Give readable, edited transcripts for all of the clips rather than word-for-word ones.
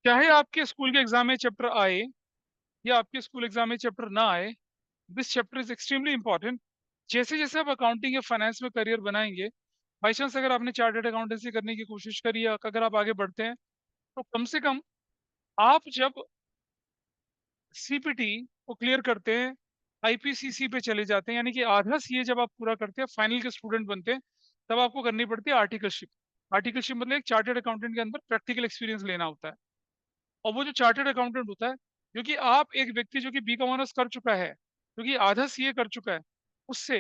चाहे आपके स्कूल के एग्जाम में चैप्टर आए या आपके स्कूल एग्जाम में चैप्टर ना आए, this chapter is extremely important. जैसे जैसे आप अकाउंटिंग या फाइनेंस में करियर बनाएंगे, बाई चांस अगर आपने चार्टर्ड अकाउंटेंसी करने की कोशिश करी या अगर आप आगे बढ़ते हैं, तो कम से कम आप जब सीपीटी को क्लियर करते हैं, आईपीसीसी पे चले जाते हैं, यानी कि आधा सीए जब आप पूरा करते हैं, फाइनल के स्टूडेंट बनते हैं, तब आपको करनी पड़ती है आर्टिकलशिप। आर्टिकलशिप मतलब एक चार्टर्ड अकाउंटेंट के अंदर प्रैक्टिकल एक्सपीरियंस लेना होता है। और वो जो चार्टर्ड अकाउंटेंट होता है, जो कि आप एक व्यक्ति जो कि बीकॉम ऑनर्स कर चुका है, जो कि आधा सीए कर चुका है, उससे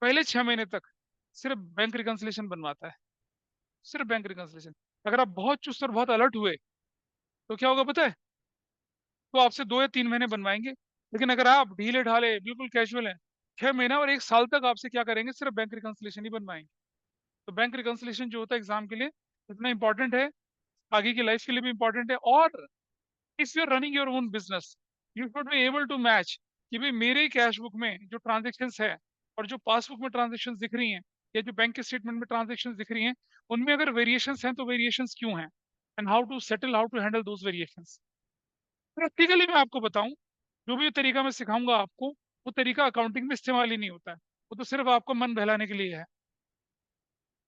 पहले 6 महीने तक सिर्फ बैंक रिकंसिलेशन बनवाता है। सिर्फ बैंक रिकंसिलेशन। अगर आप बहुत चुस्त और बहुत अलर्ट हुए, तो क्या होगा पता है? तो आपसे 2 या 3 महीने बनवाएंगे। लेकिन अगर आप ढीले ढाले बिल्कुल कैजुअल हैं, 6 महीना और 1 साल तक आपसे क्या करेंगे? सिर्फ बैंक रिकंसिलेशन ही बनवाएंगे। तो बैंक रिकंसिलेशन जो होता है एग्जाम के लिए इतना इंपॉर्टेंट है, आगे की लाइफ के लिए भी इंपॉर्टेंट है। और if you are running your own business, you should be able to match कि भाई मेरे कैश बुक में जो ट्रांजेक्शन्स है और जो पासबुक में ट्रांजेक्शन्स दिख रही हैं या जो बैंक के स्टेटमेंट में ट्रांजेक्शन्स दिख रही हैं, उनमें अगर वेरिएशंस हैं तो वेरिएशंस क्यों हैं, and how to settle, how to handle those variations. Practically मैं आपको बताऊं, जो भी तरीका मैं सिखाऊंगा आपको, वो तरीका अकाउंटिंग में इस्तेमाल ही नहीं होता है। वो तो सिर्फ आपको मन बहलाने के लिए है।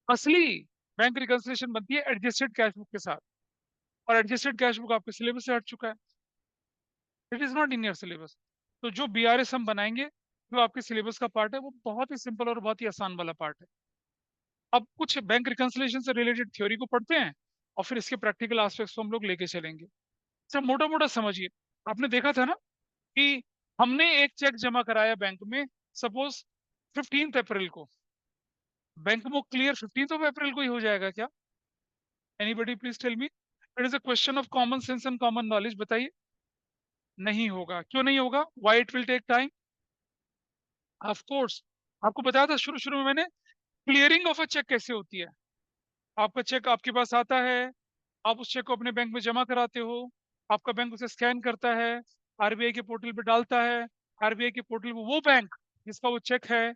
असली बैंक रिकंसिलेशन बनती है एडजस्टेड कैश बुक के साथ, और एडजस्टेड कैश बुक आपके सिलेबस से हट चुका है। It is not in your syllabus. तो जो बीआरएस हम बनाएंगे, जो आपके सिलेबस का पार्ट है, वो बहुत ही सिंपल और बहुत ही आसान वाला पार्ट है। अब कुछ बैंक रिकंसिलेशन से रिलेटेड थ्योरी को पढ़ते हैं, और फिर इसके प्रैक्टिकल एस्पेक्ट्स को हम लोग लेके चलेंगे। अच्छा, मोटा मोटा समझिए। आपने देखा था ना कि हमने एक चेक जमा कराया बैंक में, सपोज 15 अप्रैल को। बैंक में क्लियर 15 अप्रैल को ही हो जाएगा क्या? Anybody please tell me. It is a question of common sense and common knowledge. बताइए। नहीं होगा। क्यों नहीं होगा? Why it will take time? Of course. आपको बताया था शुरू शुरू में मैंने, क्लियरिंग ऑफ अ चेक कैसे होती है। आपका चेक आपके पास आता है, आप उस चेक को अपने बैंक में जमा कराते हो, आपका बैंक उसे स्कैन करता है, आरबीआई के पोर्टल पे डालता है। आरबीआई के पोर्टल पे वो बैंक जिसका वो चेक है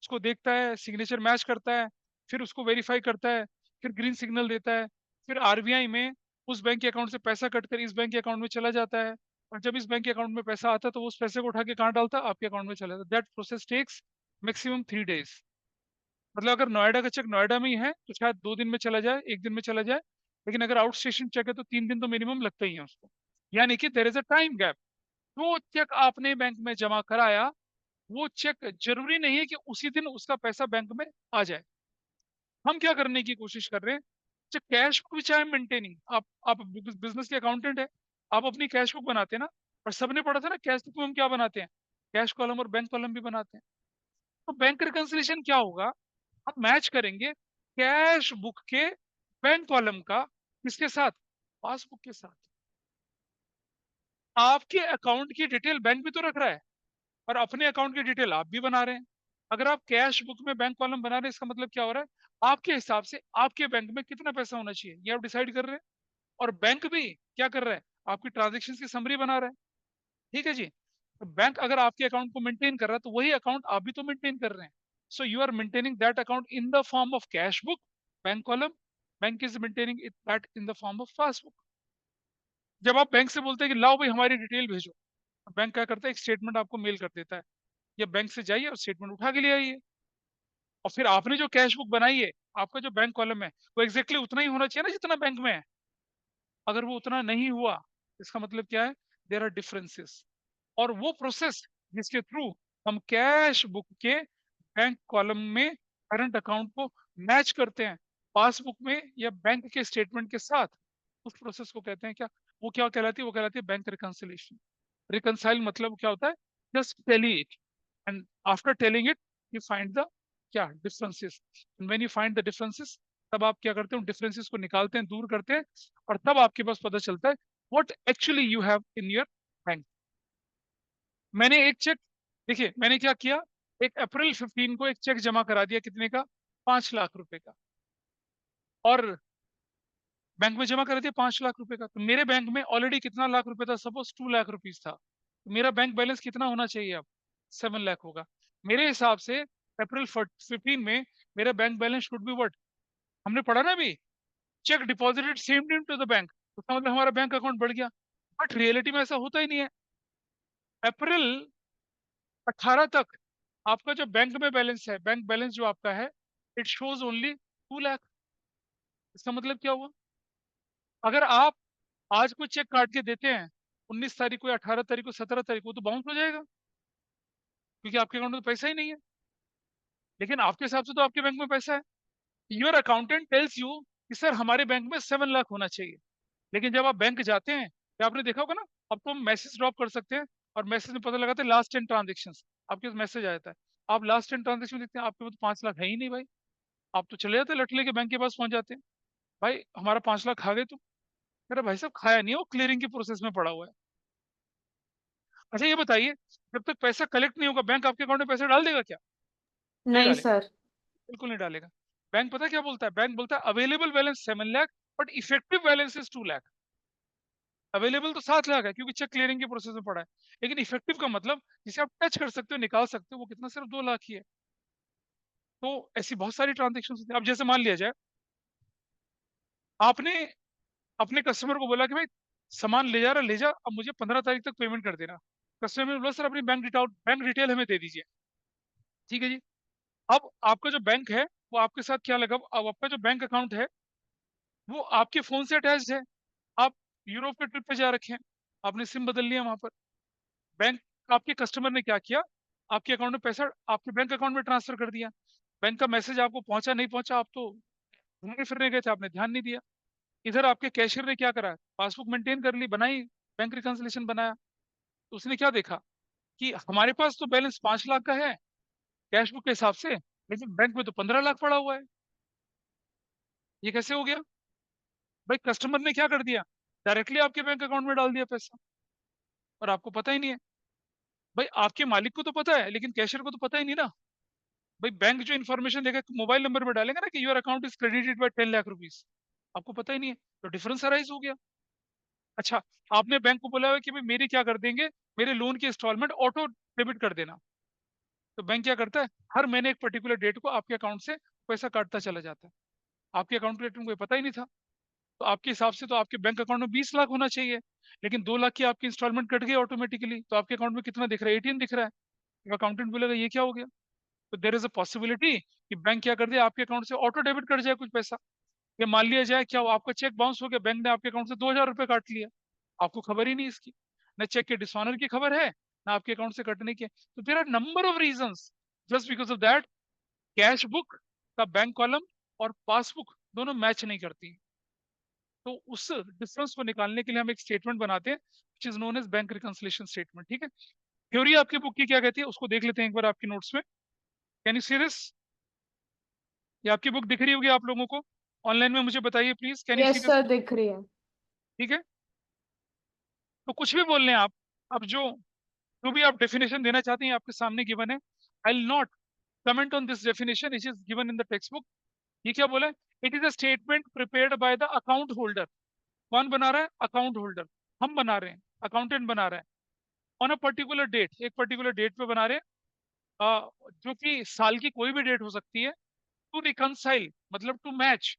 उसको देखता है, सिग्नेचर मैच करता है, फिर उसको वेरीफाई करता है, फिर ग्रीन सिग्नल देता है। फिर आरबीआई में उस बैंक के अकाउंट से पैसा कट कर इस बैंक के अकाउंट में चला जाता है, और जब इस बैंक के अकाउंट में पैसा आता है तो वो उस पैसे को उठा के कहाँ डालता है? आपके अकाउंट में चला जाता है। That process takes maximum 3 days. मतलब अगर नोएडा का चेक नोएडा में ही है तो शायद 2 दिन में चला जाए, 1 दिन में चला जाए। लेकिन अगर आउट स्टेशन चेक है तो 3 दिन तो मिनिमम लगता ही है उसको। यानी कि there is a time gap. वो चेक आपने बैंक में जमा कराया, वो चेक जरूरी नहीं है कि उसी दिन उसका पैसा बैंक में आ जाए। हम क्या करने की कोशिश कर रहे हैं? जो cash book which I am maintaining, आप बिजनेस के अकाउंटेंट है, आप अपनी कैश बुक बनाते हैं ना। और सबने पढ़ा था ना, कैश बुक में हम क्या बनाते हैं? कैश कॉलम और बैंक कॉलम भी बनाते हैं। तो बैंक रिकंसिलिएशन क्या होगा? हम मैच करेंगे कैश बुक के बैंक कॉलम का किसके साथ? पासबुक के साथ। आपके अकाउंट की डिटेल बैंक भी तो रख रहा है, और अपने अकाउंट की डिटेल आप भी बना रहे हैं। अगर आप कैश बुक में बैंक कॉलम बना रहे हैं, इसका मतलब क्या हो रहा है? आपके हिसाब से आपके बैंक में कितना पैसा होना चाहिए, ये आप डिसाइड कर रहे हैं। और बैंक भी क्या कर रहा है? आपकी ट्रांजेक्शन की समरी बना रहा है। ठीक है जी। तो बैंक अगर आपके अकाउंट को मेंटेन कर रहा है, तो वही अकाउंट आप भी तो मेंटेन कर रहे हैं। So you are maintaining that account in the form of cash book, bank column. Bank is maintaining it that in the form of passbook. जब आप बैंक से बोलते हैं कि लाओ भाई हमारी डिटेल भेजो, तो बैंक क्या करता है? एक स्टेटमेंट आपको मेल कर देता है, या बैंक से जाइए और स्टेटमेंट उठा के ले आइए। और फिर आपने जो कैश बुक बनाई है, आपका जो बैंक कॉलम है, वो एग्जैक्टली उतना ही होना चाहिए ना जितना बैंक में है। अगर वो उतना नहीं हुआ, इसका मतलब क्या है? There are differences. और वो प्रोसेस जिसके थ्रू हम कैश बुक के बैंक कॉलम में करंट अकाउंट को मैच करते हैं पासबुक में या बैंक के स्टेटमेंट के साथ, उस प्रोसेस को कहते हैं क्या? वो क्या कहलाती है? वो कहलाती है बैंक रिकंसिलिएशन। रिकंसाइल मतलब क्या होता है? Just tell it, and after telling it you find the क्या differences. When you find the differences, तब आप क्या करते हो? डिफरेंसेस को निकालते हैं, दूर करते हैं, और तब आपके पास पता चलता है what actually you have in your bank. मैंने एक चेक, देखिए मैंने क्या किया, एक अप्रैल 15 को एक चेक जमा करा दिया, कितने का? 5 लाख रुपए का। और बैंक में जमा करा दिया 5 लाख रुपए का। तो मेरे बैंक में ऑलरेडी कितना लाख रुपए था? सपोज 2 लाख रुपीज था। तो मेरा बैंक बैलेंस कितना होना चाहिए अब? 7 लाख होगा। मेरे हिसाब से अप्रैल 15 में मेरा bank balance should be what? हमने पढ़ा ना अभी, cheque deposited same day to the bank. उसका मतलब हमारा बैंक अकाउंट बढ़ गया, बट रियलिटी में ऐसा होता ही नहीं है। अप्रैल 18 तक आपका जो बैंक में बैलेंस है, बैंक बैलेंस जो आपका है, इट शोज ओनली 2 लाख। इसका मतलब क्या हुआ? अगर आप आज को चेक काट के देते हैं 19 तारीख को या 18 तारीख को, 17 तारीख को, तो बाउंस हो जाएगा, क्योंकि आपके अकाउंट में तो पैसा ही नहीं है। लेकिन आपके हिसाब से तो आपके बैंक में पैसा है। योर अकाउंटेंट टेल्स यू कि सर हमारे बैंक में 7 लाख होना चाहिए। लेकिन जब आप बैंक जाते हैं, या आपने देखा होगा ना, अब तो हम मैसेज ड्रॉप कर सकते हैं, और मैसेज में पता लगाते हैं लास्ट 10 ट्रांजेक्शन, आपके पास मैसेज आ जाता है। आप लास्ट 10 ट्रांजेक्शन देखते हैं, आपके पास 5 लाख है ही नहीं भाई। आप तो चले जाते हैं, लट लेके बैंक के पास पहुंच जाते हैं, भाई हमारा 5 लाख खा गए तुम। मेरा भाई साहब खाया नहीं है, वो क्लियरिंग की प्रोसेस में पड़ा हुआ है। अच्छा ये बताइए, जब तक पैसा कलेक्ट नहीं होगा, बैंक आपके अकाउंट में पैसा डाल देगा क्या? नहीं नहीं डालेगा, सर। बिल्कुल नहीं डालेगा। बैंक पता है क्या बोलता है? बैंक बोलता है available balance 7 lakh, but effective balance is 2 lakh. Available तो 7 लाख है, क्योंकि चेक क्लियरिंग के प्रोसेस में पड़ा है। लेकिन इफेक्टिव का मतलब जिसे आप टच कर सकते हो, निकाल सकते हो, वो कितना? सिर्फ 2 लाख ही है। तो ऐसी बहुत सारी ट्रांजेक्शन होती है। अब जैसे मान लिया जाए, आपने अपने कस्टमर को बोला कि भाई सामान ले जा रहा, ले जा, अब मुझे 15 तारीख तक पेमेंट कर देना। कस्टमर ने बोला सर अपनी बैंक डिटेल हमें दे दीजिए। ठीक है जी। अब आपका जो बैंक है, वो आपके साथ क्या लगा, अब आपका जो बैंक अकाउंट है वो आपके फोन से अटैच्ड है। आप यूरोप के ट्रिप पे जा रखे हैं, आपने सिम बदल लिया वहां पर। बैंक, आपके कस्टमर ने क्या किया, आपके अकाउंट में पैसा आपके बैंक अकाउंट में ट्रांसफर कर दिया। बैंक का मैसेज आपको पहुंचा नहीं पहुंचा, आप तो घूमने फिरने गए थे, आपने ध्यान नहीं दिया। इधर आपके कैशियर ने क्या करा, पासबुक मेंटेन कर ली, बनाई, बैंक रिकंसिलेशन बनाया। तो उसने क्या देखा कि हमारे पास तो बैलेंस 5 लाख का है कैश बुक के हिसाब से, लेकिन बैंक में तो 15 लाख पड़ा हुआ है। ये कैसे हो गया? भाई कस्टमर ने क्या कर दिया, डायरेक्टली आपके बैंक अकाउंट में डाल दिया पैसा, और आपको पता ही नहीं है। भाई आपके मालिक को तो पता है, लेकिन कैशियर को तो पता ही नहीं ना। भाई बैंक जो इन्फॉर्मेशन देगा मोबाइल नंबर पे डालेगा ना कि your account is credited bye 10 lakh rupees, आपको पता ही नहीं है, तो डिफरेंस अराइज हो गया। अच्छा, आपने बैंक को बोला है कि भाई मेरी क्या कर देंगे, मेरे लोन की इंस्टॉलमेंट ऑटो डेबिट कर देना। तो बैंक क्या करता है, हर महीने एक पर्टिकुलर डेट को आपके अकाउंट से पैसा काटता चला जाता है। आपके अकाउंट के कोई पता ही नहीं था। तो आपके हिसाब से तो आपके बैंक अकाउंट में 20 लाख होना चाहिए, लेकिन 2 लाख की आपकी इंस्टॉलमेंट कट गई ऑटोमेटिकली, तो आपके अकाउंट में कितना दिख रहा है? 18 दिख रहा है। अकाउंटेंट बोलेगा ये क्या हो गया? तो देर इज अ पॉसिबिलिटी कि बैंक क्या कर दे, आपके अकाउंट से ऑटो डेबिट कर जाए कुछ पैसा। या मान लिया जाए क्या हुआ, आपका चेक बाउंस हो गया, बैंक ने आपके अकाउंट से 2,000 रुपये काट लिया, आपको खबर ही नहीं इसकी। न चेक के डिसऑनर की खबर है, ना आपके अकाउंट से कटने की है। तो there are number of reasons, just because of that cash book का बैंक कॉलम और पासबुक दोनों मैच नहीं करती। तो उस डिफरेंस को निकालने के लिए हम एक स्टेटमेंट बनाते हैं, which is known as bank reconciliation statement. ठीक है, थ्योरी आपकी बुक की क्या कहती है उसको देख लेते हैं एक बार आपकी नोट्स में। Can you see this? ये आपकी बुक दिख रही होगी आप लोगों को ऑनलाइन में, मुझे बताइए please, can you see yes this sir, book? दिख रही है। ठीक है, तो कुछ भी बोल लें आप। अब जो जो भी आप डेफिनेशन देना चाहते हैं आपके सामने गिवन है। I will not comment on this definition, it is given in the text book. ये क्या बोला है? It is a statement prepared by the account holder. कौन बना रहा है? Account holder. हम बना रहे हैं, अकाउंटेंट बना रहा है, ऑन अ पर्टिकुलर डेट, एक पर्टिकुलर डेट पे बना रहे हैं, जो कि साल की कोई भी डेट हो सकती है, टू रिकंसाइल मतलब to match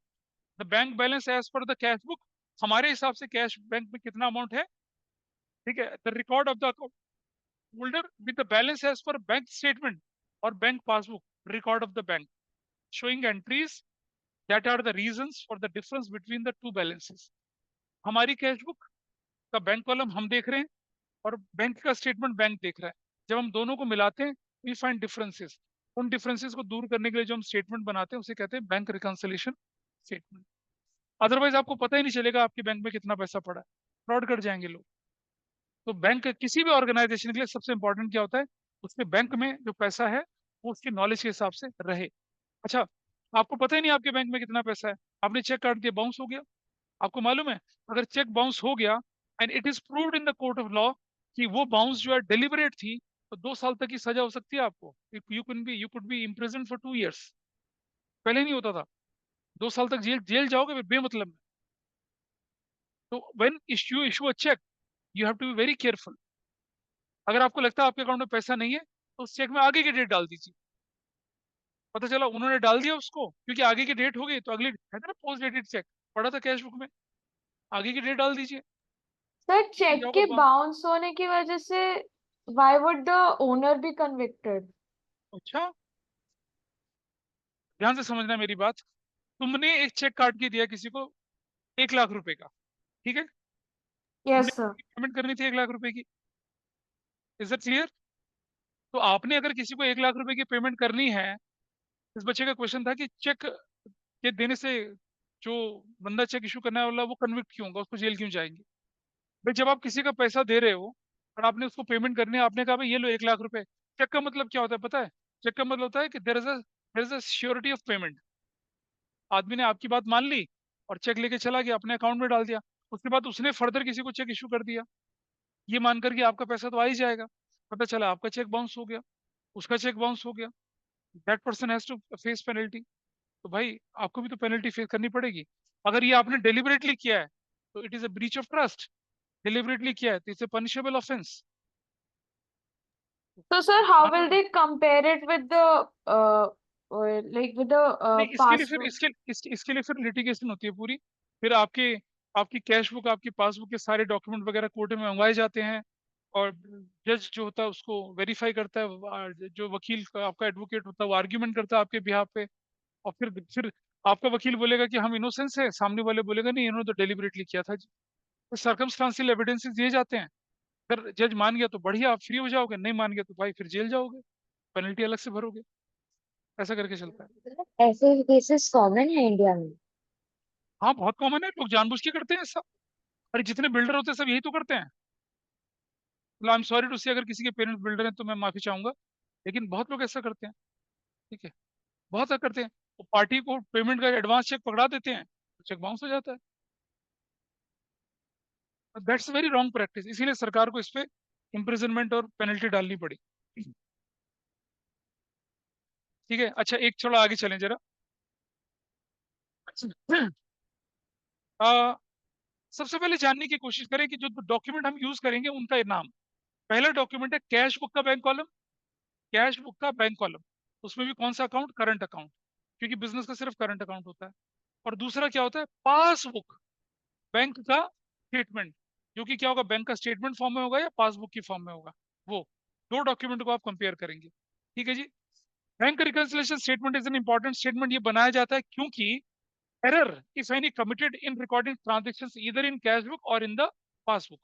the bank balance as per the cash book. हमारे हिसाब से कैश बैंक में कितना अमाउंट है, ठीक है, the record of the account holder with the balance as per bank statement और bank passbook record of the bank, showing entries that are the reasons for the difference between the two balances. हमारी cash book का bank column हम देख रहे हैं, और bank का statement bank देख रहा है। जब हम दोनों को मिलाते हैं, वी फाइंड डिफरेंसेस। उन डिफरेंसेस को दूर करने के लिए जो हम स्टेटमेंट बनाते हैं उसे कहते हैं बैंक रिकंसिलेशन स्टेटमेंट। अदरवाइज आपको पता ही नहीं चलेगा आपके बैंक में कितना पैसा पड़ा है, फ्रॉड कर जाएंगे लोग। तो बैंक किसी भी ऑर्गेनाइजेशन के लिए सबसे इंपॉर्टेंट क्या होता है, उसके बैंक में जो पैसा है वो उसकी नॉलेज के हिसाब से रहे। अच्छा, आपको पता ही नहीं आपके बैंक में कितना पैसा है, आपने चेक काट दिया, बाउंस हो गया। आपको मालूम है, अगर चेक बाउंस हो गया and it is proved in the court of law कि वो बाउंस जो है डिलिबरेट थी, तो 2 साल तक की सजा हो सकती है आपको। You could be imprison for 2 years. पहले नहीं होता था। 2 साल तक जेल जेल जाओगे फिर बेमतलब में। तो when you issue a cheque, you have to be very careful. अगर आपको लगता है आपके अकाउंट में पैसा नहीं है, तो उस चेक में आगे की डेट डाल दीजिए। पता चला उन्होंने डाल दिया उसको, क्योंकि आगे की डेट हो गई, तो अगली है ना पोस्ट डेटेड चेक पड़ा था कैश बुक में, आगे की डेट डाल दीजिए। सर तो चेक क्या के होगा? बाउंस होने की वजह से why would the owner be convicted? अच्छा, ध्यान से समझना मेरी बात। तुमने एक चेक काट के दिया किसी को 1 लाख रुपए का, ठीक है? तुमने यस सर। पेमेंट करनी थी 1 लाख रुपए की। Is it clear? तो आपने अगर किसी को 1 लाख रुपए की पेमेंट करनी है, इस बच्चे का क्वेश्चन था कि चेक के देने से जो बंदा चेक इशू करने वाला वो कन्विक्ट क्यों होगा, उसको जेल क्यों जाएंगे? भाई जब आप किसी का पैसा दे रहे हो और आपने उसको पेमेंट करनी है, आपने कहा भाई ये लो 1 लाख रुपए। चेक का मतलब क्या होता है पता है? चेक का मतलब होता है कि there is a surety of payment. आदमी ने आपकी बात मान ली और चेक लेके चला गया, अपने अकाउंट में डाल दिया। उसके बाद उसने फर्दर किसी को चेक इशू कर दिया, ये मानकर कि आपका पैसा तो आ ही जाएगा। पता चला आपका चेक बाउंस हो गया, उसका चेक बाउंस हो गया, that person has to face penalty. तो भाई आपको भी तो पेनल्टी फेस करनी पड़ेगी। अगर ये आपने डेलिबरेटली किया है तो it is a breach of trust. Deliberately किया है तो इट्स अ पनिशेबल ऑफेंस। तो सर हाउ विल मानोगे? They compare it with the like with the नहीं, इसके लिए फिर पासवर्ड? इसके लिए फिर लिटिगेशन होती है पूरी। फिर आपकी कैश बुक, आपकी पासबुक के सारे डॉक्यूमेंट वगैरह कोर्ट में मंगवाए जाते हैं। और जज जो होता है उसको वेरीफाई करता है, जो वकील आपका एडवोकेट होता है वो आर्ग्यूमेंट करता है आपके बिहाफ पे। और फिर आपका वकील बोलेगा कि हम इनोसेंस है, सामने वाले बोलेगा नहीं इन्होंने तो डेलिबरेटली किया था जी। तो सर्कमस्टांशियल एविडेंसेस दिए जाते हैं। अगर जज मान गया तो बढ़िया, आप फ्री हो जाओगे, नहीं मान गया तो भाई फिर जेल जाओगे, पेनल्टी अलग से भरोगे। ऐसा करके चलता है। ऐसे केसेस कॉमन है इंडिया में? हाँ बहुत कॉमन है, लोग जानबूझ के करते हैं सब। अरे जितने बिल्डर होते हैं सब यही तो करते हैं। मतलब आई एम सॉरी टू से, अगर किसी के पेरेंट्स बिल्डर हैं तो मैं माफी चाहूंगा, लेकिन बहुत लोग ऐसा करते हैं। ठीक है, बहुत ऐसा करते हैं। वो पार्टी को पेमेंट का एडवांस चेक पकड़ा देते हैं, चेक बाउंस हो जाता है। दैट्स वेरी रॉन्ग प्रैक्टिस, इसीलिए सरकार को इस पे इम्प्रिजनमेंट और पेनल्टी डालनी पड़ी। ठीक है, अच्छा एक थोड़ा आगे चलें जरा। आ, सबसे पहले जानने की कोशिश करें कि जो डॉक्यूमेंट हम यूज करेंगे उनका नाम। पहला डॉक्यूमेंट है कैश बुक का बैंक कॉलम। कैश बुक का बैंक कॉलम, उसमें भी कौन सा अकाउंट? करंट अकाउंट, क्योंकि बिजनेस का सिर्फ करंट अकाउंट होता है। और दूसरा क्या होता है? पासबुक, बैंक का स्टेटमेंट, जो कि क्या होगा, बैंक का स्टेटमेंट फॉर्म में होगा या पासबुक की फॉर्म में होगा। वो दो डॉक्यूमेंट को आप कंपेयर करेंगे। ठीक है जी। Bank reconciliation statement is an important statement. ये बनाया जाता है क्योंकि error if any committed in recording transaction either in cash book और इन द पासबुक।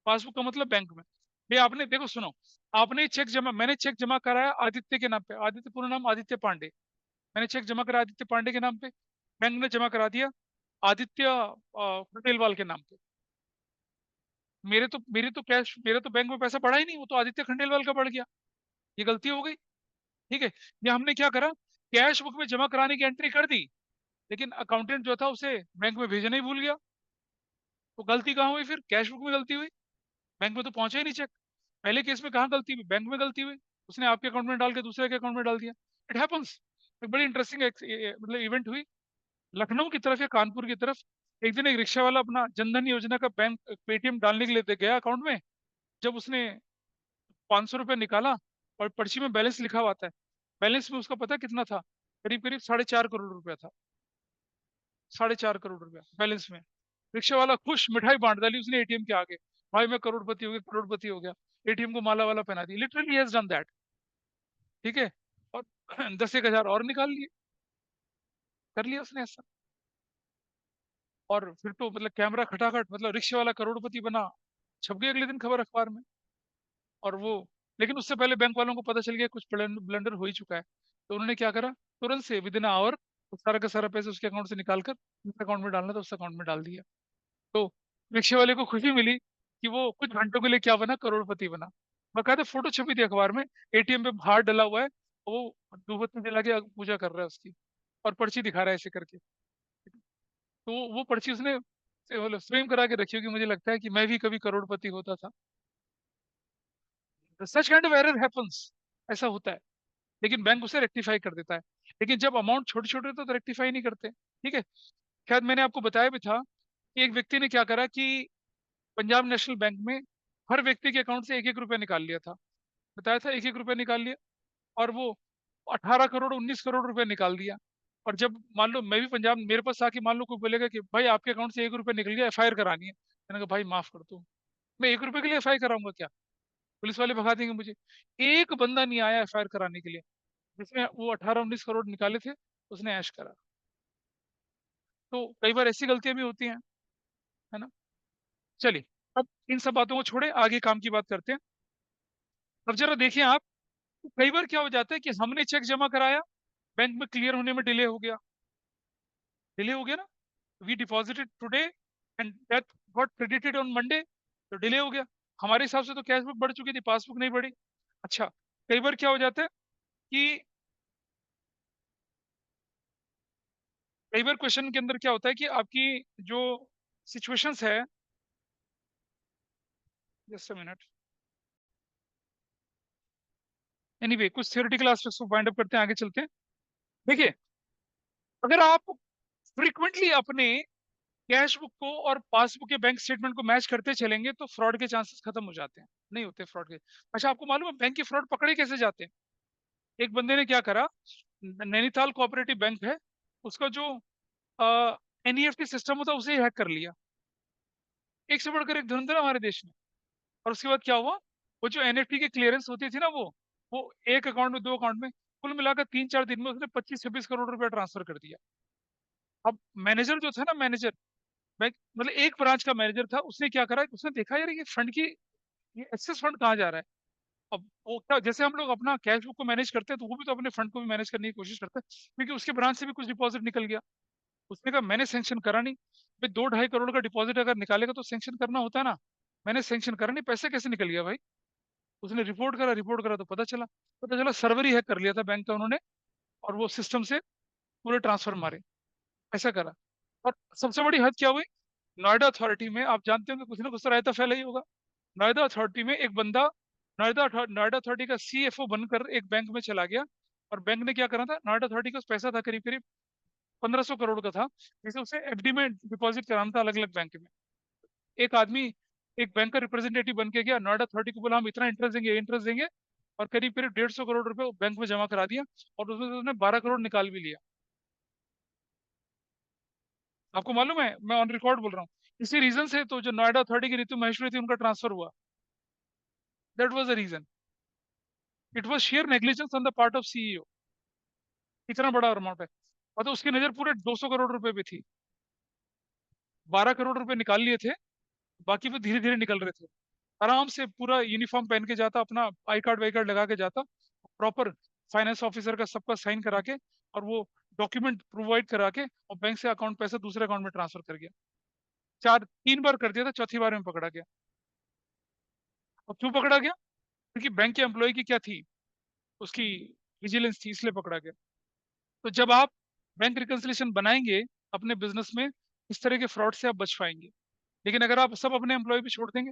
पासबुक का मतलब बैंक में। ये आपने देखो सुनो, आपने चेक जमा, मैंने चेक जमा कराया आदित्य के नाम पे, आदित्य पूरा नाम आदित्य पांडे। मैंने चेक जमा करा आदित्य पांडे के नाम पे, बैंक ने जमा करा दिया आदित्य खंडेलवाल के नाम पे। मेरे तो बैंक में पैसा पड़ा ही नहीं, वो तो आदित्य खंडेलवाल का पड़ गया। ये गलती हो गई। ठीक है, ये हमने क्या करा, कैश बुक में जमा कराने की एंट्री कर दी, लेकिन अकाउंटेंट जो था उसे बैंक में भेजना ही भूल गया। तो गलती कहाँ हुई? फिर कैश बुक में गलती हुई, बैंक में तो पहुंचा ही नहीं चेक। पहले केस में कहाँ गलती हुई? बैंक में गलती हुई, उसने आपके अकाउंट में डाल के दूसरे के अकाउंट में डाल दिया। It happens. एक बड़ी इंटरेस्टिंग मतलब इवेंट हुई लखनऊ की तरफ या कानपुर की तरफ। एक दिन एक रिक्शा वाला अपना जनधन योजना का बैंक पेटीएम डालने के लिए गया अकाउंट में। जब उसने 500 रुपये निकाला और पर्ची में बैलेंस लिखा हुआ था, बैलेंस में उसका पता कितना था? करीब करीब 4.5 करोड़ रुपया था। 4.5 करोड़ रुपया बैलेंस में। रिक्शा वाला खुश, मिठाई बांट डाली उसने एटीएम के आगे। भाई मैं करोड़पति हो गया, करोड़पति हो गया। एटीएम को माला वाला पहना दी, लिटरली हैज डन दैट। ठीक है, और 10 1 हजार और निकाल लिए, कर लिया उसने ऐसा। और फिर तो मतलब कैमरा खटाखट, मतलब रिक्शे वाला करोड़पति बना, छप गई अगले दिन खबर अखबार में। और वो, लेकिन उससे पहले बैंक वालों को पता चल गया कुछ ब्लंडर हो ही चुका है। तो उन्होंने क्या करा, तुरंत से विद इन आवर सारा का सारा पैसा उसके अकाउंट से निकाल कर जिस अकाउंट में डालना था उस अकाउंट में डाल दिया। तो रिक्शे वाले को खुशी मिली कि वो कुछ घंटों के लिए क्या बना, करोड़पति बना। बकायदा फोटो छपी थी अखबार में, एटीएम पे हाथ डला हुआ है, वो धूपबत्ती जला के पूजा कर रहा है उसकी, और पर्ची दिखा रहा है ऐसे करके। तो वो पर्ची उसने मतलब फ्रेम करा के रखी होगी, मुझे लगता है कि मैं भी कभी करोड़पति होता था। Such kind of error happens, ऐसा होता है। लेकिन बैंक उसे रेक्टिफाई कर देता है। लेकिन जब अमाउंट छोटे छोटे होते तो रेक्टिफाई नहीं करते। ठीक है, शायद मैंने आपको बताया भी था कि एक व्यक्ति ने क्या करा कि पंजाब नेशनल बैंक में हर व्यक्ति के अकाउंट से 1 1 रुपया निकाल लिया था। बताया था, 1 1 रुपया निकाल लिया। और वो 18 करोड़ 19 करोड़ रुपए निकाल दिया। और जब मान लो मैं भी पंजाब, मेरे पास आके मान लो कोई बोलेगा कि भाई आपके अकाउंट से 1 रुपया निकल गया, एफआईआर करानी है, मैंने कहा भाई माफ कर दो, मैं 1 रुपए के लिए एफआईआर कराऊंगा क्या? पुलिस वाले भगा देंगे मुझे। एक बंदा नहीं आया एफआईआर कराने के लिए, जिसने वो 18-19 करोड़ निकाले थे, उसने ऐश करा। तो कई बार ऐसी गलतियां भी होती हैं, है ना। चलिए, अब इन सब बातों को छोड़े, आगे काम की बात करते हैं। अब जरा देखिए आप, कई बार क्या हो जाता है कि हमने चेक जमा कराया, बैंक में क्लियर होने में डिले हो गया, डिले हो गया ना, we deposited today and that got credited on Monday, तो डिले हो गया। हमारे हिसाब से तो कैश बुक बढ़ चुकी थी, पासबुक नहीं बढ़ी। अच्छा, कई बार क्या हो जाता है कि कई बार क्वेश्चन के अंदर क्या होता है कि आपकी जो सिचुएशंस है, जस्ट अ मिनट, एनीवे कुछ थियोरेटिकल एस्पेक्ट्स को फाइंड अप करते हैं, आगे चलते हैं। देखिए, अगर आप फ्रीक्वेंटली अपने कैश बुक को और पासबुक के बैंक स्टेटमेंट को मैच करते चलेंगे तो फ्रॉड के चांसेस खत्म हो जाते हैं, नहीं होते फ्रॉड के। अच्छा, आपको मालूम है बैंक के फ्रॉड पकड़े कैसे जाते हैं? एक बंदे ने क्या करा, नैनीताल कोऑपरेटिव बैंक है, उसका जो एनईएफटी सिस्टम होता है उसे हैक कर लिया। एक से बढ़कर एक धुरंधर हमारे देश में। और उसके बाद क्या हुआ, वो जो एनईएफटी की क्लियरेंस होती थी ना, वो एक अकाउंट में, दो अकाउंट में, कुल मिलाकर 3-4 दिन में उसने 25-26 करोड़ रुपया ट्रांसफर कर दिया। अब मैनेजर जो था ना, मैनेजर बैंक, मतलब एक ब्रांच का मैनेजर था, उसने क्या करा, उसने देखा यार ये फंड की, ये एक्सेस फंड कहाँ जा रहा है। अब वो क्या, जैसे हम लोग अपना कैश बुक को मैनेज करते हैं, तो वो भी तो अपने फंड को भी मैनेज करने की कोशिश करता है, क्योंकि उसके ब्रांच से भी कुछ डिपॉजिट निकल गया। उसने कहा मैंने सेंक्शन करा नहीं, भाई 2-2.5 करोड़ का डिपॉजिट अगर निकालेगा तो सेंक्शन करना होता है ना, मैंने सेंक्शन करा नहीं, पैसे कैसे निकल गया भाई? उसने रिपोर्ट करा तो पता चला सर्वर ही हैक कर लिया था बैंक का उन्होंने, और वो सिस्टम से पूरे ट्रांसफर मारे, ऐसा करा। और सबसे बड़ी हद क्या हुई, नोएडा अथॉरिटी में आप जानते होंगे कुछ ना कुछ तो रायता फैला ही होगा। नोएडा अथॉरिटी में एक बंदा, नोएडा अथॉरिटी का सीएफओ बनकर एक बैंक में चला गया, और बैंक ने क्या करा था, नोएडा अथॉरिटी का पैसा था करीब करीब 1500 करोड़ का था, जिसे उसे एफडी में डिपॉजिट कराना था अलग अलग बैंक में। एक आदमी, एक बैंक का रिप्रेजेंटेटिव बन के गया, नोएडा अथॉरिटी को बोला हम इतना इंटरेस्ट देंगे, और करीब करीब 150 करोड़ रुपए बैंक में जमा करा दिया, और उसमें से उसने 12 करोड़ निकाल भी लिया। आपको मालूम है, मैं ऑन रिकॉर्ड बोल रहा हूँ, इसी रीजन से तो जो नोएडा अथॉरिटी की ऋतु महेश्वरी थी, उनका ट्रांसफर हुआ। That was the reason, it was sheer negligence on the part of CEO. इतना बड़ा अमाउंट है, मतलब उसकी नजर पूरे 200 करोड़ रुपए पे थी, 12 करोड़ रुपए निकाल लिए थे, बाकी वो धीरे धीरे निकल रहे थे। आराम से पूरा यूनिफॉर्म पहन के जाता, अपना आई कार्ड वाई कार्ड लगा के जाता, प्रॉपर फाइनेंस ऑफिसर का सबका साइन करा के, और वो डॉक्यूमेंट प्रोवाइड करा के, और बैंक से अकाउंट पैसा दूसरे अकाउंट में ट्रांसफर कर गया। 3 बार कर दिया था, चौथी बार में पकड़ा गया। और क्यों पकड़ा गया? क्योंकि बैंक के एम्प्लॉय की क्या थी, उसकी विजिलेंस थी, इसलिए पकड़ा गया। तो जब आप बैंक रिकंसिलिएशन बनाएंगे अपने बिजनेस में, इस तरह के फ्रॉड से आप बच पाएंगे। लेकिन अगर आप सब अपने एम्प्लॉय पे छोड़ देंगे,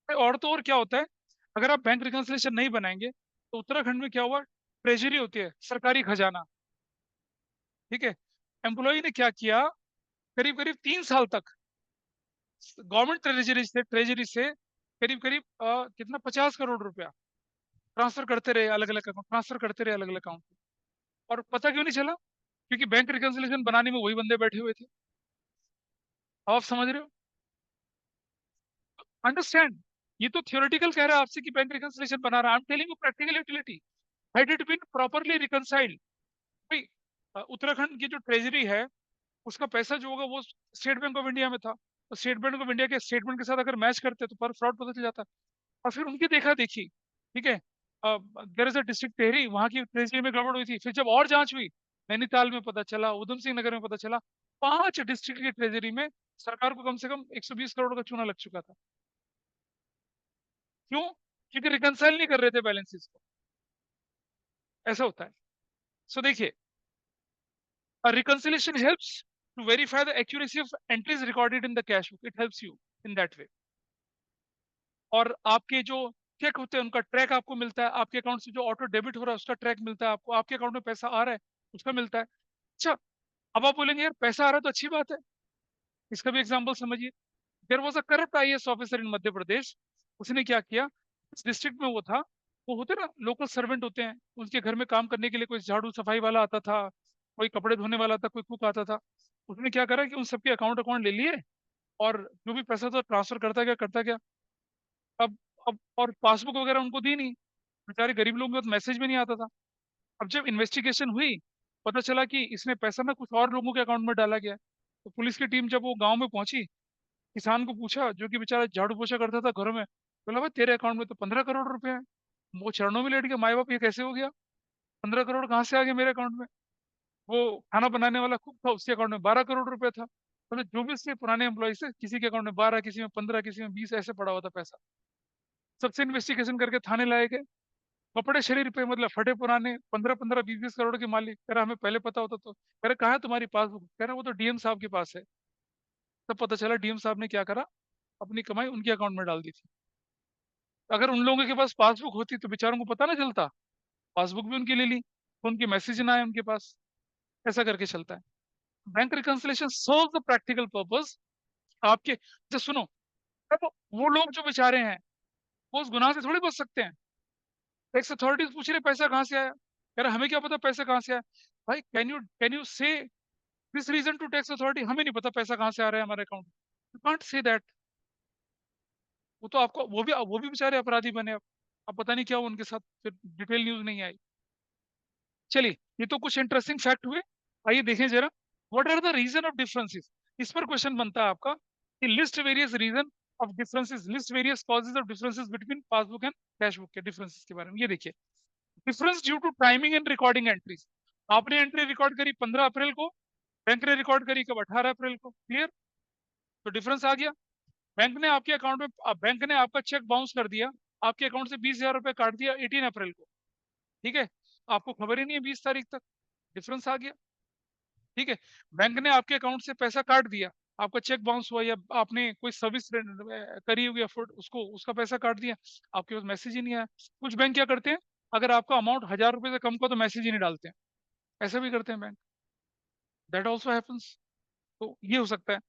और तो और क्या होता है, अगर आप बैंक रिकंसिलिएशन नहीं बनाएंगे, तो उत्तराखंड में क्या हुआ, ट्रेजरी होती है, सरकारी खजाना, ठीक है, एम्प्लॉय ने क्या किया, करीब करीब 3 साल तक गवर्नमेंट ट्रेजरी से करीब करीब कितना, 50 करोड़ रुपया ट्रांसफर करते रहे अलग अलग अकाउंट, ट्रांसफर करते रहे अलग अलग अकाउंट। और पता क्यों नहीं चला? क्योंकि बैंक रिकंसिलिएशन बनाने में वही बंदे बैठे हुए थे। अब आप समझ रहे हो, अंडरस्टैंड। ये तो थियोरेटिकल कह रहा है आपसे कि बैंक रिकंसिलिएशन बना रहा है, I am telling you practical utility. Had it been properly reconciled, भाई उत्तराखंड की जो ट्रेजरी है, उसका पैसा जो होगा वो स्टेट बैंक ऑफ इंडिया में था, तो स्टेट बैंक ऑफ इंडिया के स्टेटमेंट के साथ अगर मैच करते तो पर फ्रॉड पता चल जाता। और फिर उनकी देखा देखी, ठीक है, there is a district Tehri, वहां की ट्रेजरी में गड़बड़ हुई थी, फिर जब और जांच हुई, नैनीताल में पता चला, उधम सिंह नगर में पता चला, 5 डिस्ट्रिक्ट की ट्रेजरी में सरकार को कम से कम 120 करोड़ का चूना लग चुका था। क्यों? क्योंकि रिकंसाइल नहीं कर रहे थे बैलेंसेस को, ऐसा होता है। सो देखिए, reconciliation helps to verify the accuracy of entries recorded in the cash book. It helps you in that way. और आपके जो चेक होते हैं उनका ट्रैक आपको मिलता है, आपके अकाउंट से जो ऑटो डेबिट हो रहा है उसका ट्रैक मिलता है आपको, आपके अकाउंट में पैसा आ रहा है उसका मिलता है। अच्छा, अब आप बोलेंगे यार पैसा आ रहा है तो अच्छी बात है, इसका भी एग्जाम्पल समझिए। There was a corrupt IAS officer in Madhya Pradesh. उसने क्या किया, इस डिस्ट्रिक्ट में वो था, वो होते ना लोकल सर्वेंट होते हैं, उनके घर में काम करने के लिए कोई झाड़ू सफाई वाला आता था, कोई कपड़े धोने वाला था, कोई कुक आता था। उसने क्या करा कि उन सबके अकाउंट अकाउंट ले लिए और जो भी पैसा था ट्रांसफर करता गया करता गया। अब और पासबुक वगैरह उनको दी नहीं, बेचारे गरीब लोगों के पास मैसेज भी नहीं आता था। अब जब इन्वेस्टिगेशन हुई, पता चला कि इसने पैसा ना कुछ और लोगों के अकाउंट में डाला गया। तो पुलिस की टीम जब वो गांव में पहुंची, किसान को पूछा, जो कि बेचारा झाड़ू पोछा करता था घरों में, बोला भाई तेरे अकाउंट में तो 15 करोड़ रुपए है। वो चरणों में लेट गया, माए बाप ये कैसे हो गया, 15 करोड़ कहाँ से आ गए मेरे अकाउंट में। वो खाना बनाने वाला कुक था, उसके अकाउंट में 12 करोड़ रुपए था। मतलब जो भी उसके पुराने एम्प्लॉय से, किसी के अकाउंट में 12, किसी में 15, किसी में 20 ऐसे पड़ा हुआ था पैसा। सबसे इन्वेस्टिगेशन करके थाने लाए गए। कपड़े शरीर पे, मतलब फटे पुराने, 15-15, 20-20 करोड़ के मालिक। कह रहा हमें पहले पता होता तो। कह रहा कहाँ है तुम्हारी पासबुक, कह रहा वो तो डीएम साहब के पास है। तब पता चला डीएम साहब ने क्या करा, अपनी कमाई उनके अकाउंट में डाल दी थी। अगर उन लोगों के पास पासबुक होती तो बेचारों को पता ना चलता, पासबुक भी उनकी ले ली, तो उनके मैसेज ना आए उनके पास। ऐसा करके चलता है। Bank reconciliation solve the practical purpose आपके। जो सुनो, अब वो लोग जो बेचारे हैं, वो उस गुनाह से थोड़ी बच सकते हैं। टैक्स अथॉरिटीज पूछ रहे पैसा कहाँ से आया, कह रहा हमें क्या पता पैसा कहाँ से आया। भाई can you say this reason to tax authority, हमें नहीं पता पैसा कहाँ से आ रहा है हमारे अकाउंट में। You can't say that. वो तो आपको, वो भी बेचारे अपराधी बने। अब पता नहीं क्या हुआ उनके साथ, फिर डिटेल न्यूज नहीं आई। चलिए, ये तो कुछ इंटरेस्टिंग फैक्ट हुए। आइए देखें जरा, what are the reason of differences. इस पर क्वेश्चन बनता है आपका कि list various reason of differences, list various causes of differences between passbook and cash book के डिफरेंसेस के बारे में। ये देखिए, difference due to timing and recording entries. आपने एंट्री रिकॉर्ड करी 15 अप्रैल को, बैंक ने रिकॉर्ड करी कब, 18 अप्रैल को। क्लियर, तो डिफरेंस आ गया। बैंक ने आपके अकाउंट में, बैंक ने आपका चेक बाउंस कर दिया, आपके अकाउंट से 20,000 रुपए काट दिया 18 अप्रैल को। ठीक है, आपको खबर ही नहीं है 20 तारीख तक, डिफरेंस आ गया। ठीक है, बैंक ने आपके अकाउंट से पैसा काट दिया, आपका चेक बाउंस हुआ, या आपने कोई सर्विस करी हुई अफोर्ड, उसको उसका पैसा काट दिया, आपके पास मैसेज ही नहीं आया। कुछ बैंक क्या करते हैं, अगर आपका अमाउंट 1,000 रुपए से कम का, तो मैसेज ही नहीं डालते हैं। ऐसा भी करते हैं बैंक, दैट ऑल्सो हैपन्स। तो ये हो सकता है।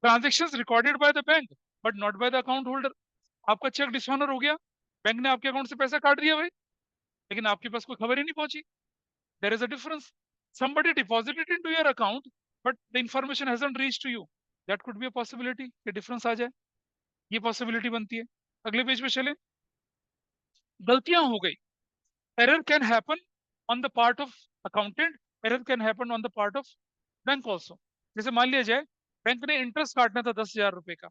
Transaction recorded by the bank but not by the account holder. आपका चेक डिसऑनर हो गया, बैंक ने आपके अकाउंट से पैसा काट दिया भाई, लेकिन आपके पास कोई खबर ही नहीं पहुंची। There is a difference. somebody deposited into your account but the information hasn't reached to you, that could be a possibility कि डिफरेंस आ जाए। ये पॉसिबिलिटी बनती है। अगले पेज पे चले, गलतियां हो गई। Error can happen on the part of accountant, error can happen on the part of bank also. जैसे मान लिया जाए, बैंक ने इंटरेस्ट काटना था 10,000 रुपए का,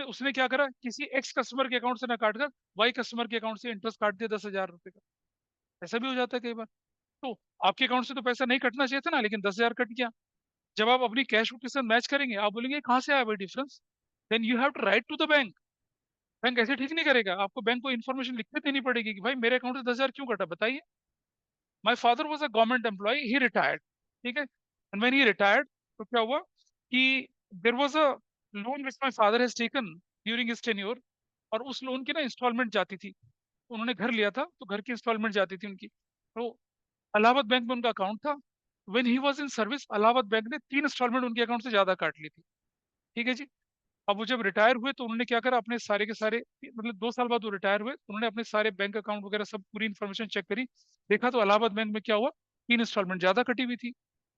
उसने क्या करा, किसी एक्स कस्टमर के अकाउंट से ना काटकर वाई कस्टमर के अकाउंट से इंटरेस्ट काट दिया 10,000 रुपए का। ऐसा भी हो जाता है कई बार। तो आपके अकाउंट से तो पैसा नहीं कटना चाहिए था ना, लेकिन 10,000 कट गया। जब आप अपनी कैश बुक के साथ मैच करेंगे, आप बोलेंगे कहाँ से आया भाई difference, then you have to write to the bank. Bank ऐसे ठीक नहीं करेगा, आपको बैंक को इन्फॉर्मेशन लिख के देनी पड़ेगी कि भाई मेरे अकाउंट से 10,000 क्यों कटा, बताइए। My father was a government employ, he retired. ठीक है, एंड व्हेन ही रिटायर्ड, तो क्या हुआ कि there was a loan which my father has taken during his tenure, और उस लोन की ना इंस्टॉलमेंट जाती थी। उन्होंने घर लिया था, तो घर की इंस्टॉलमेंट जाती थी उनकी। तो इलाहाबाद बैंक में उनका अकाउंट था। When he was in service, Allahabad bank ने 3 इंस्टॉलमेंट उनके अकाउंट से ज्यादा काट ली थी। ठीक है जी। अब वो जब रिटायर हुए, तो उन्होंने क्या करा, अपने सारे के सारे, मतलब 2 साल बाद वो रिटायर हुए, तो उन्होंने अपने सारे बैंक अकाउंट वगैरह सब पूरी इन्फॉर्मेशन चेक करी। देखा तो इलाहाबाद बैंक में क्या हुआ, 3 इंस्टॉलमेंट ज्यादा कटी हुई थी।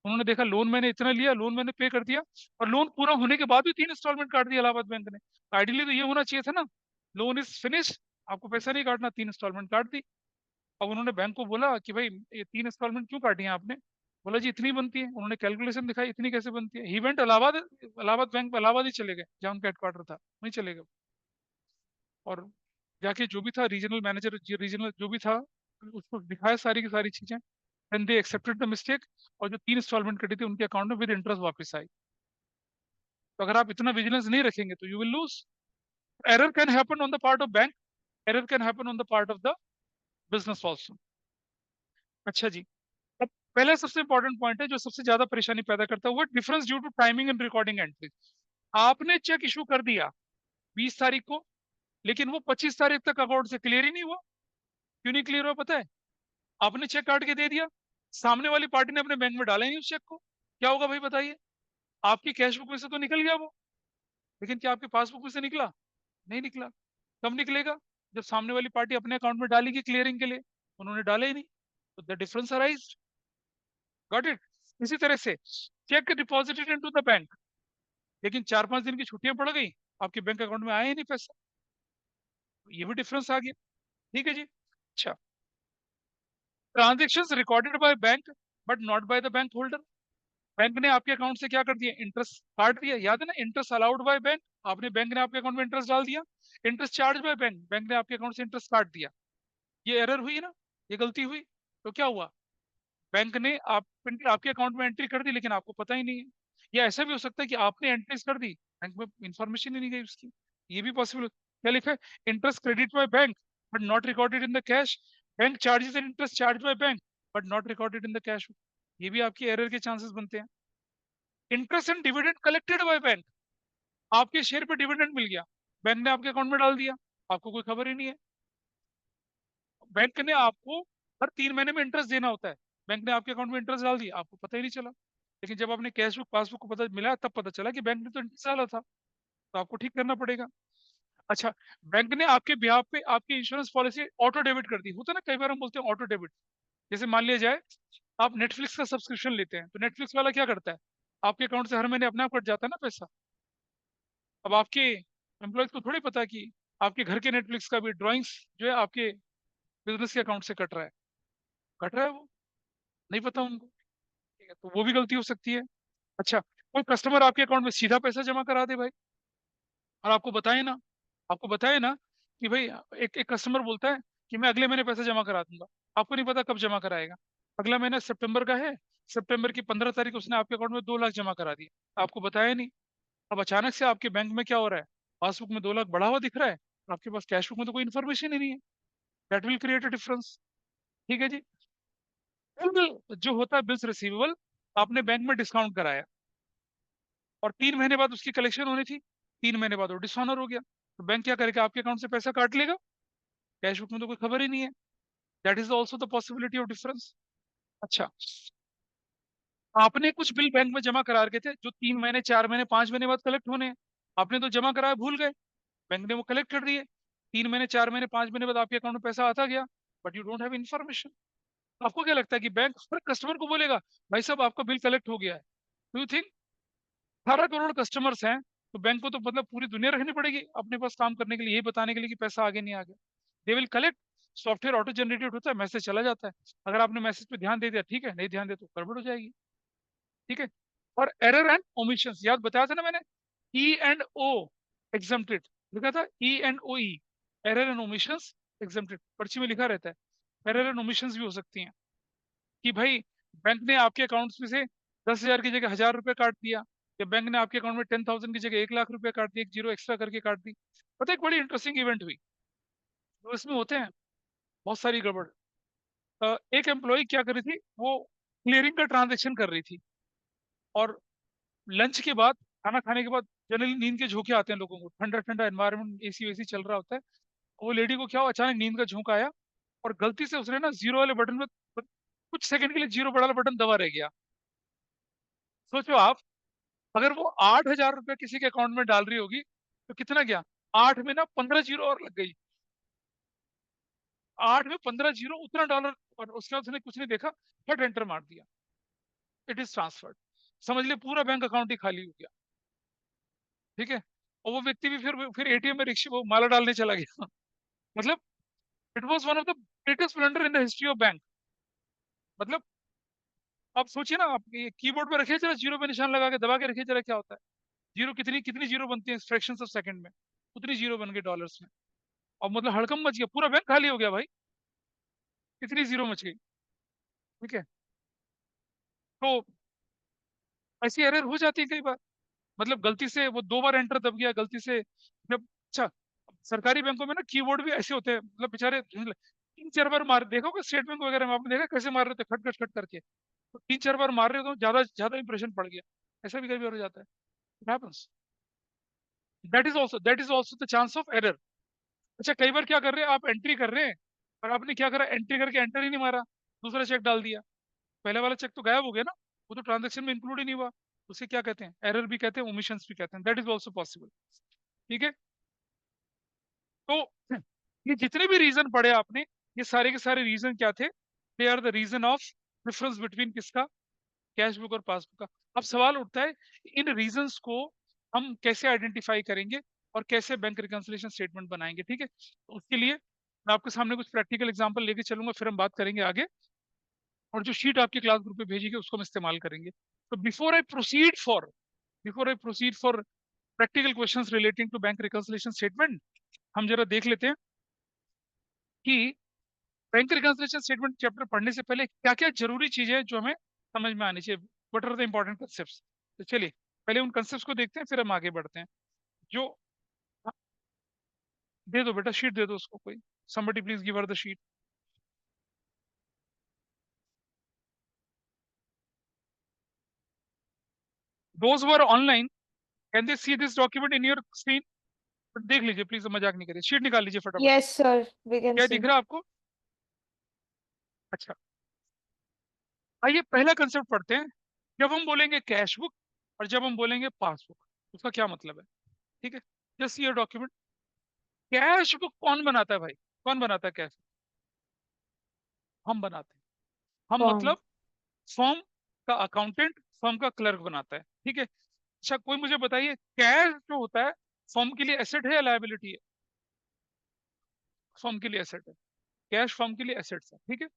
उन्होंने देखा लोन मैंने इतना लिया, लोन मैंने पे कर दिया, और लोन पूरा होने के बाद भी 3 इंस्टॉलमेंट काट दिया इलाहाबाद बैंक ने। आइडियली तो ये होना चाहिए था ना, लोन इज फिनिश, आपको पैसा नहीं काटना, 3 इंस्टॉलमेंट काट दी। अब उन्होंने बैंक को बोला कि भाई ये 3 इंस्टॉलमेंट क्यों काटी हैं आपने। बोला जी इतनी बनती है। उन्होंने कैलकुलेशन दिखाई, इतनी कैसे बनती है। He went Allahabad, Allahabad bank, Allahabad ही चले गए जहाँ उनका हेडक्वार्टर था, वहीं चले गए। और जाके जो भी था रीजनल मैनेजर, रीजनल जो भी था, उसको दिखाया सारी की सारी चीजें, and they accepted the mistake. और जो 3 इंस्टॉलमेंट कटी थी उनके अकाउंट में विद इंटरेस्ट वापस आई। तो अगर आप इतना विजिलेंस नहीं रखेंगे तो you will lose. Error can happen on the part of bank, error can happen on the part of the business also. अच्छा जी, अब पहला सबसे इंपॉर्टेंट पॉइंट है जो सबसे ज्यादा परेशानी पैदा करता है, वो difference due to timing and recording entry. आपने चेक इशू कर दिया 20 तारीख को, लेकिन वो 25 तारीख तक अकाउंट से क्लियर ही नहीं हुआ। क्यों नहीं क्लियर हुआ पता है, आपने चेक काट के दे दिया, सामने वाली पार्टी ने अपने बैंक में डाला ही नहीं उस चेक को। क्या होगा भाई बताइए, आपकी कैश बुक में से तो निकल गया वो, लेकिन क्या आपके पासबुक में से निकला, नहीं निकला। कब निकलेगा, जब सामने वाली पार्टी अपने अकाउंट में डालेगी क्लियरिंग के लिए, उन्होंने डाला ही नहीं, तो the difference arise. Got it. इसी तरह से check deposited into the bank, लेकिन 4-5 दिन की छुट्टियां पड़ गई, आपके बैंक अकाउंट में आया ही नहीं पैसा, ये भी डिफरेंस आ गया। ठीक है जी। अच्छा, transaction recorded by bank but not by the bank holder, bank ने आपके अकाउंट से क्या कर दिया, इंटरेस्ट काट दिया, याद है ना, इंटरेस्ट अलाउड बाय बैंक, आपने, बैंक ने आपके अकाउंट में इंटरेस्ट डाल दिया, interest charge by bank, bank ने आपके अकाउंट से इंटरेस्ट काट दिया, ये एरर हुई ना, ये गलती हुई। तो क्या हुआ, बैंक ने आपके अकाउंट में एंट्री कर दी लेकिन आपको पता ही नहीं है, या ऐसा भी हो सकता है कि आपने एंट्रीज कर दी, बैंक में इंफॉर्मेशन ही नहीं गई उसकी, ये भी पॉसिबल। क्या लिखा है, interest credit by bank but not recorded in the cash, bank charges and interest charge by bank but not recorded in the cash, ये भी आपकी एरर के चांसेस बनते हैं। Interest and dividend collected by bank, आपके share पे dividend मिल गया, bank ने आपके अकाउंट में डाल दिया, आपको कोई खबर ही नहीं है, बैंक ने आपको हर 3 महीने में इंटरेस्ट देना होता है, बैंक ने आपके अकाउंट में इंटरेस्ट डाल दिया, आपको पता ही नहीं चला, लेकिन जब आपने कैश बुक पासबुक को पता मिला तब पता चला कि बैंक ने तो इंटरेस्ट डाला था, तो आपको ठीक करना पड़ेगा। अच्छा, बैंक ने आपके ब्याह पे आपकी इंश्योरेंस पॉलिसी ऑटो डेबिट कर दी, होता है ना, कई बार हम बोलते हैं ऑटो डेबिट, जैसे मान लिया जाए आप नेटफ्लिक्स का सब्सक्रिप्शन लेते हैं, तो नेटफ्लिक्स वाला क्या करता है, आपके अकाउंट से हर महीने अपने आप कट जाता है ना पैसा। अब आपके एम्प्लॉयज को थोड़ी पता कि आपके घर के नेटफ्लिक्स का भी ड्रॉइंग्स जो है आपके बिजनेस के अकाउंट से कट रहा है वो, नहीं पता उनको। ठीक है, तो वो भी गलती हो सकती है। अच्छा, कोई कस्टमर आपके अकाउंट में सीधा पैसा जमा करा दे भाई, और आपको बताए ना कि भाई, एक एक कस्टमर बोलता है कि मैं अगले महीने पैसा जमा करा दूंगा, आपको नहीं पता कब जमा कराएगा, अगला महीना सितंबर का है, सितंबर की 15 तारीख उसने आपके अकाउंट में 2 लाख जमा करा दिया, आपको बताया नहीं। अब अचानक से आपके बैंक में क्या हो रहा है, पासबुक में 2 लाख बढ़ा हुआ दिख रहा है, आपके पास कैश बुक में तो कोई इन्फॉर्मेशन ही नहीं है, that will create a difference. ठीक है जी। बिल जो होता है, बिल्स रिसीवेबल, आपने बैंक में डिस्काउंट कराया और 3 महीने बाद उसकी कलेक्शन होनी थी, 3 महीने बाद वो डिसऑनर हो गया, तो बैंक क्या करेगा, आपके अकाउंट से पैसा काट लेगा, कैश बुक में तो कोई खबर ही नहीं है, that is also the possibility of difference. अच्छा, आपने कुछ बिल बैंक में जमा करा रखे थे जो 3 महीने, 4 महीने, 5 महीने बाद कलेक्ट होने हैं, आपने तो जमा कराया भूल गए, बैंक ने वो कलेक्ट कर दिए, 3 महीने, 4 महीने, 5 महीने बाद आपके अकाउंट में पैसा आता गया, but you don't have information. आपको क्या लगता है कि बैंक हर कस्टमर को बोलेगा भाई साहब आपका बिल कलेक्ट हो गया है, do you think 18 crore customers हैं, तो बैंक को तो मतलब पूरी दुनिया रखनी पड़ेगी अपने पास काम करने के लिए, यही बताने के लिए कि पैसा आगे नहीं आ गया, they will collect, software auto generated होता है, मैसेज चला जाता है, अगर आपने मैसेज पे ध्यान दे दिया ठीक है, नहीं ध्यान दे तो गड़बड़ हो जाएगी। ठीक है, और एरर एंड ओमिशंस, याद बताया था ना मैंने, ई एंड ओ एग्जम्प्टेड लिखा था, E and O E, error and omissions exempted पर्ची में लिखा रहता है, एरर एंड ओमिशंस भी हो सकती हैं कि भाई बैंक ने आपके अकाउंट में से 10,000 की जगह 1,000 रुपए काट दिया, या बैंक ने आपके अकाउंट में 10,000 की जगह 1 लाख रुपए काट दिया, एक जीरो एक्स्ट्रा करके काट दी। पता है, एक बड़ी इंटरेस्टिंग इवेंट हुई, तो इसमें होते हैं बहुत सारी गड़बड़। एक एम्प्लॉय क्या कर रही थी, वो क्लियरिंग का ट्रांजेक्शन कर रही थी, और लंच के बाद, खाना खाने के बाद जनरली नींद के झोंके आते हैं लोगों को, ठंडा ठंडा एनवायरनमेंट, एसी वेसी चल रहा होता है, वो लेडी को क्या हुआ, अचानक नींद का झोंका आया, और गलती से उसने ना जीरो वाले बटन में कुछ सेकंड के लिए जीरो वाला बटन दबा रह गया। सोचो आप, अगर वो 8,000 रुपये किसी के अकाउंट में डाल रही होगी तो कितना गया, 8 में ना 15 जीरो और लग गई, 8 में 15 जीरो, उतना डॉलर, और उसके बाद उसने कुछ नहीं देखा, फट एंटर मार दिया, इट इज ट्रांसफर्ड, समझ ले पूरा बैंक अकाउंट ही खाली हो गया। ठीक है, और वो व्यक्ति भी फिर एटीएम में रिक्शे वो माला डालने चला गया मतलब it was one of the greatest blunder in the history of bank. मतलब आप सोचिए ना, आप कीबोर्ड पे रखिए जरा, जीरो पे निशान लगा के दबा के रखिए जरा, क्या होता है, जीरो कितनी कितनी जीरो बनती है फ्रैक्शन ऑफ सेकंड में, उतनी जीरो बन गई डॉलर्स में, और मतलब हड़कम मच गया, पूरा बैंक खाली हो गया भाई, इतनी जीरो मच गई। ठीक है, तो ऐसी एरर हो जाती है कई बार, मतलब गलती से वो 2 बार एंटर दब गया गलती से, जब, अच्छा, सरकारी बैंकों में ना कीबोर्ड भी ऐसे होते हैं, मतलब बेचारे 3-4 बार मार, देखा होगा स्टेट बैंक वगैरह में, आपने देखा कैसे मार रहे थे, खट खट खट करके, तो 3-4 बार मार रहे हो तो ज्यादा ज्यादा इंप्रेशन पड़ गया, ऐसा भी कई बार हो जाता है, it happens, that is also the chance of error. अच्छा, कई बार क्या कर रहे हैं आप, एंट्री कर रहे हैं, और आपने क्या करा, एंट्री करके एंटर ही नहीं मारा, दूसरा चेक डाल दिया, पहले वाला चेक तो गायब हो गया ना, वो तो ट्रांजेक्शन में इंक्लूड ही नहीं हुआ, उसे क्या कहते हैं, एरर भी कहते हैं, ओमिशंस भी कहते हैं, दैट इज ऑल्सो पॉसिबल। ठीक है, तो ये जितने भी रीजन पढ़े आपने, ये सारे के सारे रीजन क्या थे, they are the reason of difference between किसका, कैश बुक और पासबुक का। अब सवाल उठता है इन रीजंस को हम कैसे आइडेंटिफाई करेंगे और कैसे बैंक रिकंसिलिएशन स्टेटमेंट बनाएंगे, ठीक है। तो उसके लिए मैं आपके सामने कुछ प्रैक्टिकल एग्जांपल लेके चलूंगा, फिर हम बात करेंगे आगे, और जो शीट आपके क्लास ग्रुप पे भेजी गई उसको हम इस्तेमाल करेंगे। तो before I proceed for practical questions relating to bank reconciliation statement, हम जरा देख लेते हैं कि बैंक रिकंसिलिएशन स्टेटमेंट चैप्टर पढ़ने से पहले क्या क्या जरूरी चीजें हैं जो हमें समझ में आनी चाहिए, what are the important concept. तो चलिए पहले उन कंसेप्ट को देखते हैं, फिर हम आगे बढ़ते हैं। जो हाँ, दे दो बेटा, शीट दे दो उसको कोई, somebody please give her the sheet. Those who are online, can they see this document in your screen? देख लीजिए प्लीज, मजाक नहीं करिए, शीट निकाल लीजिए फटाफट। Yes, sir. We can क्या see. दिख रहा है आपको? अच्छा, आइए पहला कंसेप्ट पढ़ते हैं। जब हम बोलेंगे कैश बुक और जब हम बोलेंगे पासबुक, उसका क्या मतलब है, ठीक है। जस्ट ये डॉक्यूमेंट, कैश बुक कौन बनाता है भाई? कौन बनाता है कैश? हम बनाते हैं। हम Firm. मतलब फर्म का अकाउंटेंट, फर्म का क्लर्क बनाता है, ठीक है। अच्छा कोई मुझे बताइए, कैश जो होता है फर्म के लिए एसेट है या लायबिलिटी है? फर्म के लिए एसेट है, कैश फर्म के लिए एसेट्स है, ठीक है।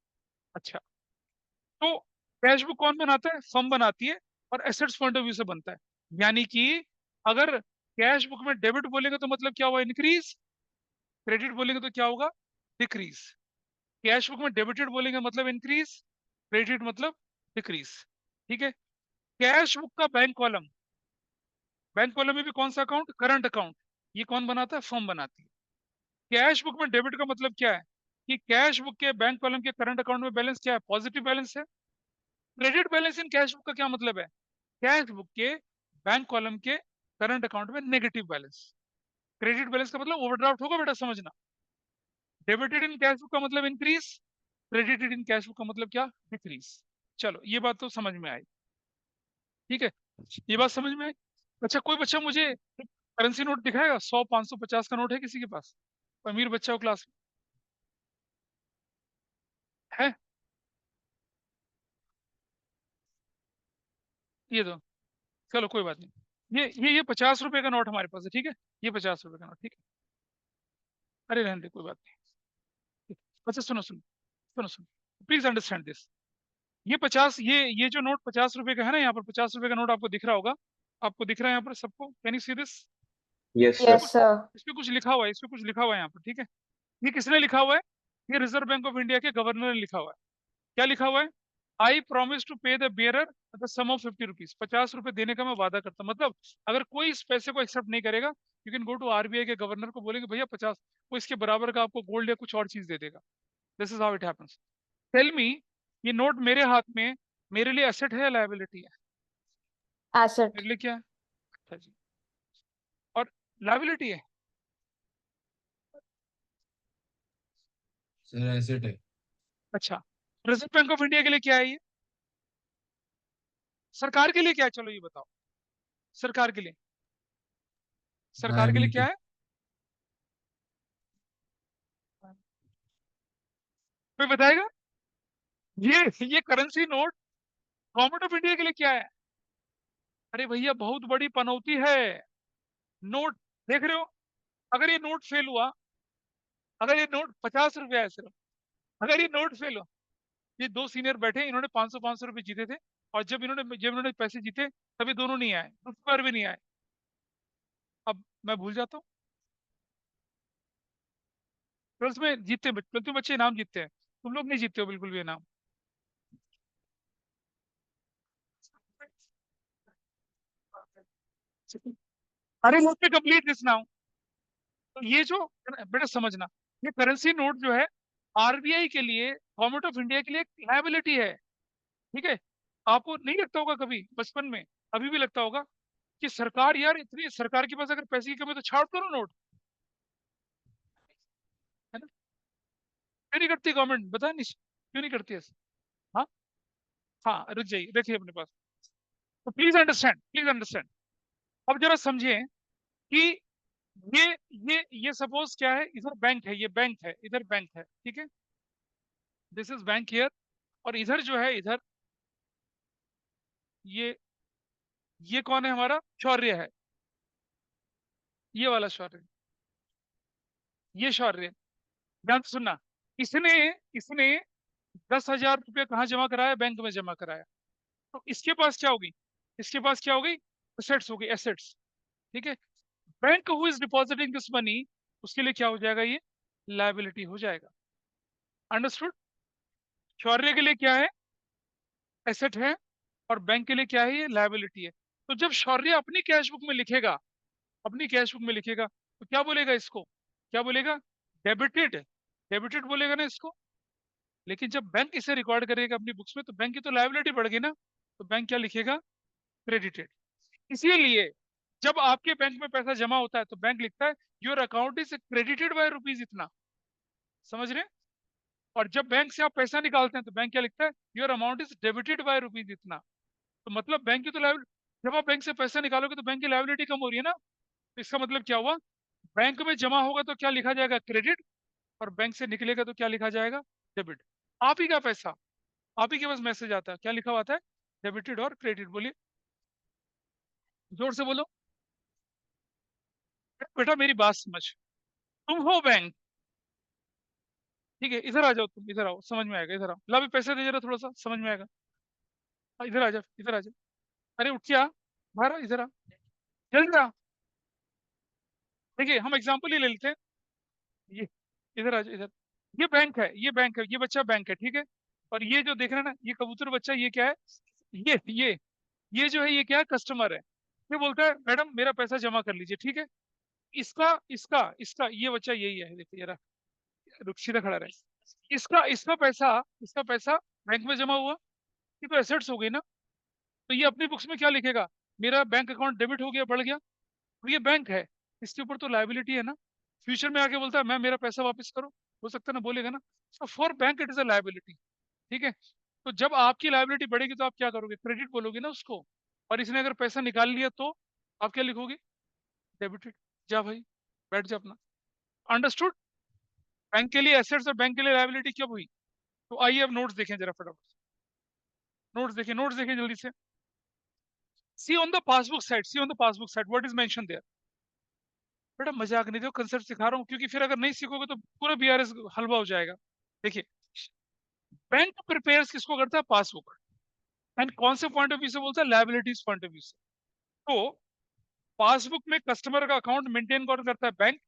अच्छा, तो कैश बुक कौन बनाता है? फर्म बनाती है, और एसेट्स पॉइंट ऑफ व्यू से बनता है। यानी कि अगर कैश बुक में डेबिट बोलेंगे तो मतलब क्या हुआ? इंक्रीज। क्रेडिट बोलेंगे तो क्या होगा? डिक्रीज। कैश बुक में डेबिटेड बोलेंगे मतलब इंक्रीज, क्रेडिट मतलब डिक्रीज, ठीक है। कैश बुक का बैंक कॉलम, बैंक कॉलम में भी कौन सा अकाउंट? Current account. ये कौन बनाता है? फर्म बनाती है। कैश बुक में डेबिट का मतलब क्या है? कि कैश बुक के बैंक कॉलम के करंट अकाउंट में बैलेंस क्या है? पॉजिटिव बैलेंस है। क्रेडिट बैलेंस इन कैश बुक का क्या मतलब है? कैश बुक के बैंक कॉलम के करंट अकाउंट में नेगेटिव बैलेंस। क्रेडिट बैलेंस का मतलब ओवरड्राफ्ट होगा बेटा, समझना। डेबिटेड इन कैश बुक का मतलब increase, credited in cash book का मतलब क्या? डिक्रीज। चलो ये बात तो समझ में आई, ठीक है। ये बात समझ में आई। अच्छा कोई बच्चा मुझे करेंसी नोट दिखाएगा? 100, 500, 50 का नोट है किसी के पास? अमीर बच्चा हो क्लास में है? ये दो, चलो कोई बात नहीं। ये 50 रुपए का नोट हमारे पास है, ठीक है। ये 50 रुपए का नोट, ठीक है। अरे रहने दे, कोई बात नहीं। अच्छा सुनो सुनो सुनो सुनो, प्लीज अंडरस्टैंड दिस। ये 50, ये जो नोट 50 रुपए का है ना, यहाँ पर 50 रुपए का नोट आपको दिख रहा होगा। आपको दिख रहा है यहाँ पर सबको? Can you see this? Yes इस पे सर। Yes, कुछ sir. इस पे कुछ लिखा हुआ है, इस पे कुछ लिखा हुआ है यहाँ पर, ठीक है। ये किसने लिखा हुआ है? ये रिजर्व बैंक ऑफ इंडिया के गवर्नर ने लिखा हुआ है। क्या लिखा हुआ है? I promise to pay the bearer the sum of 50 rupees. 50 रुपए देने का मैं वादा करता हूँ। मतलब अगर कोई इस पैसे को एक्सेप्ट नहीं करेगा, you can go to RBI के गवर्नर को, बोलेंगे भैया 50, वो इसके बराबर का आपको गोल्ड या कुछ और चीज दे देगा। This is how it happens. Tell me, ये नोट मेरे हाथ में मेरे लिए एसेट है या लायबिलिटी है? Asset. मेरे लिए क्या है? अच्छा जी, और लायबिलिटी है। सर एसेट है। अच्छा, रिजर्व बैंक ऑफ इंडिया के लिए क्या है ये? सरकार के लिए क्या है? चलो ये बताओ, सरकार के लिए, सरकार के लिए क्या लायबिलिटी। है? कोई बताएगा? ये currency note government of India के लिए क्या है? अरे भैया बहुत बड़ी पनौती है। नोट देख रहे हो? अगर ये नोट फेल हुआ, अगर ये नोट 50 रुपया है सिर्फ, अगर ये नोट फेल हुआ, ये दो सीनियर बैठे, इन्होंने 500 500 रुपए जीते थे, और जब इन्होंने पैसे जीते तभी दोनों नहीं आए, दूसरी बार भी नहीं आए। अब मैं भूल जाता हूँ। ट्वेल्थ में जीतते, ट्वेल्थ में बच्चे इनाम जीतते हैं, तुम लोग नहीं जीतते हो बिल्कुल भी इनाम। अरे let me complete this now. तो ये जो, बेटा समझना, ये करेंसी नोट जो है आरबीआई के लिए, गवर्नमेंट ऑफ इंडिया के लिए एक लायबिलिटी है, ठीक है। आपको नहीं लगता होगा कभी बचपन में, अभी भी लगता होगा कि सरकार, यार इतनी सरकार के पास अगर पैसे की कमी है तो छाप दो ना नोट, है ना। क्यों नहीं करती गवर्नमेंट, बता नहीं क्यों नहीं करती ऐसा? हाँ, हाँ रुक जाइए, देखिए अपने पास। तो प्लीज अंडरस्टैंड, प्लीज अंडरस्टैंड। अब जरा समझिए कि ये ये सपोज क्या है, इधर बैंक है, ये बैंक है, इधर बैंक है, ठीक है। दिस इज बैंक हियर, और इधर जो है, इधर ये कौन है? हमारा शौर्य है, ये वाला शौर्य, ये शौर्य। ध्यान से सुनना, इसने इसने 10,000 रुपये कहाँ जमा कराया? बैंक में जमा कराया। तो इसके पास क्या होगी? इसके पास क्या होगी? एसेट्स होगी, एसेट्स। ठीक है। Bank who is depositing this money, उसके लिए क्या हो जाएगा? ये लायबिलिटी हो जाएगा। अंडरस्टूड? शौर्य के लिए क्या है? एसेट है। और बैंक के लिए क्या है? ये लायबिलिटी है। तो जब शौर्य अपनी कैश बुक में लिखेगा, अपनी कैश बुक में लिखेगा, तो क्या बोलेगा इसको? क्या बोलेगा? डेबिटेड। डेबिटेड बोलेगा ना इसको। लेकिन जब बैंक इसे रिकॉर्ड करेगा अपनी बुक्स में, तो बैंक की तो लायबिलिटी बढ़ गई ना, तो बैंक क्या लिखेगा? क्रेडिटेड। इसीलिए जब आपके बैंक में पैसा जमा होता है तो बैंक लिखता है your account is credited by rupees इतना। समझ रहे हैं? और जब बैंक से आप पैसा निकालते हैं तो बैंक क्या लिखता है? Your amount is debited by rupees इतना। तो मतलब बैंक की तो लायबिलिटी, जब आप बैंक से पैसा निकालोगे तो बैंक की लायबिलिटी कम हो रही है ना। तो इसका मतलब क्या हुआ? बैंक में जमा होगा तो क्या लिखा जाएगा? क्रेडिट। और बैंक से निकलेगा तो क्या लिखा जाएगा? डेबिट। आप ही का पैसा, आप ही के पास मैसेज आता है, क्या लिखा हुआ आता है? डेबिटेड और क्रेडिट। बोलिए, जोर से बोलो। बेटा मेरी बात समझ, तुम हो बैंक, ठीक है? इधर आ जाओ, तुम इधर आओ, समझ में आएगा। इधर आओ, ला भी पैसे दे जरा, थोड़ा सा समझ में आएगा। इधर आ जाओ, इधर आ जाओ। अरे उठ क्या, बाहर आ, इधर आ, जल्दी आ। देखिए हम एग्जाम्पल ही ले लेते हैं। ये, इधर आ जाओ, इधर। ये बैंक है, ये बैंक है, ये बच्चा बैंक है, ठीक है। और ये जो देख रहे हैं ना, ये कबूतर बच्चा, ये क्या है? ये जो है, ये क्या है? कस्टमर है। ये बोलता है मैडम मेरा पैसा जमा कर लीजिए, ठीक है। इसका इसका इसका ये बच्चा यही है, देखिए जरा, रुक सीधा खड़ा रहे। इसका इसका पैसा बैंक में जमा हुआ, ये तो एसेट्स हो गई ना। तो ये अपनी बुक्स में क्या लिखेगा? मेरा बैंक अकाउंट डेबिट हो गया, बढ़ गया। और ये बैंक है, इसके ऊपर तो लायबिलिटी है ना। फ्यूचर में आके बोलता है मैम मेरा पैसा वापस करो, हो सकता है ना, बोलेगा ना। So for bank it is a liability. ठीक है। तो जब आपकी लायबिलिटी बढ़ेगी तो आप क्या करोगे? क्रेडिट बोलोगे ना उसको। और इसने अगर पैसा निकाल लिया तो आप क्या लिखोगे? डेबिटेड। जा भाई, बैठ जा अपना। अंडरस्टूड? बैंक के लिए एसेट्स और बैंक के लिए लायबिलिटी कब हुई? तो आइए अब नोट्स देखें जरा फटाफट। नोट्स देखें जल्दी से। See on the passbook side, see on the passbook side what is mention there. बेटा मजाक नहीं दो, कंसेप्ट सिखा रहा हूँ, क्योंकि फिर अगर नहीं सीखोगे तो पूरा बीआरएस हलवा हो जाएगा। देखिए, बैंक प्रिपेयर्स किसको करता है? पासबुक। एंड कौन से पॉइंट ऑफ व्यू से बोलता है? लायबिलिटीज पॉइंट ऑफ व्यू से। तो पासबुक में कस्टमर का अकाउंट मेंटेन कौन करता है? बैंक।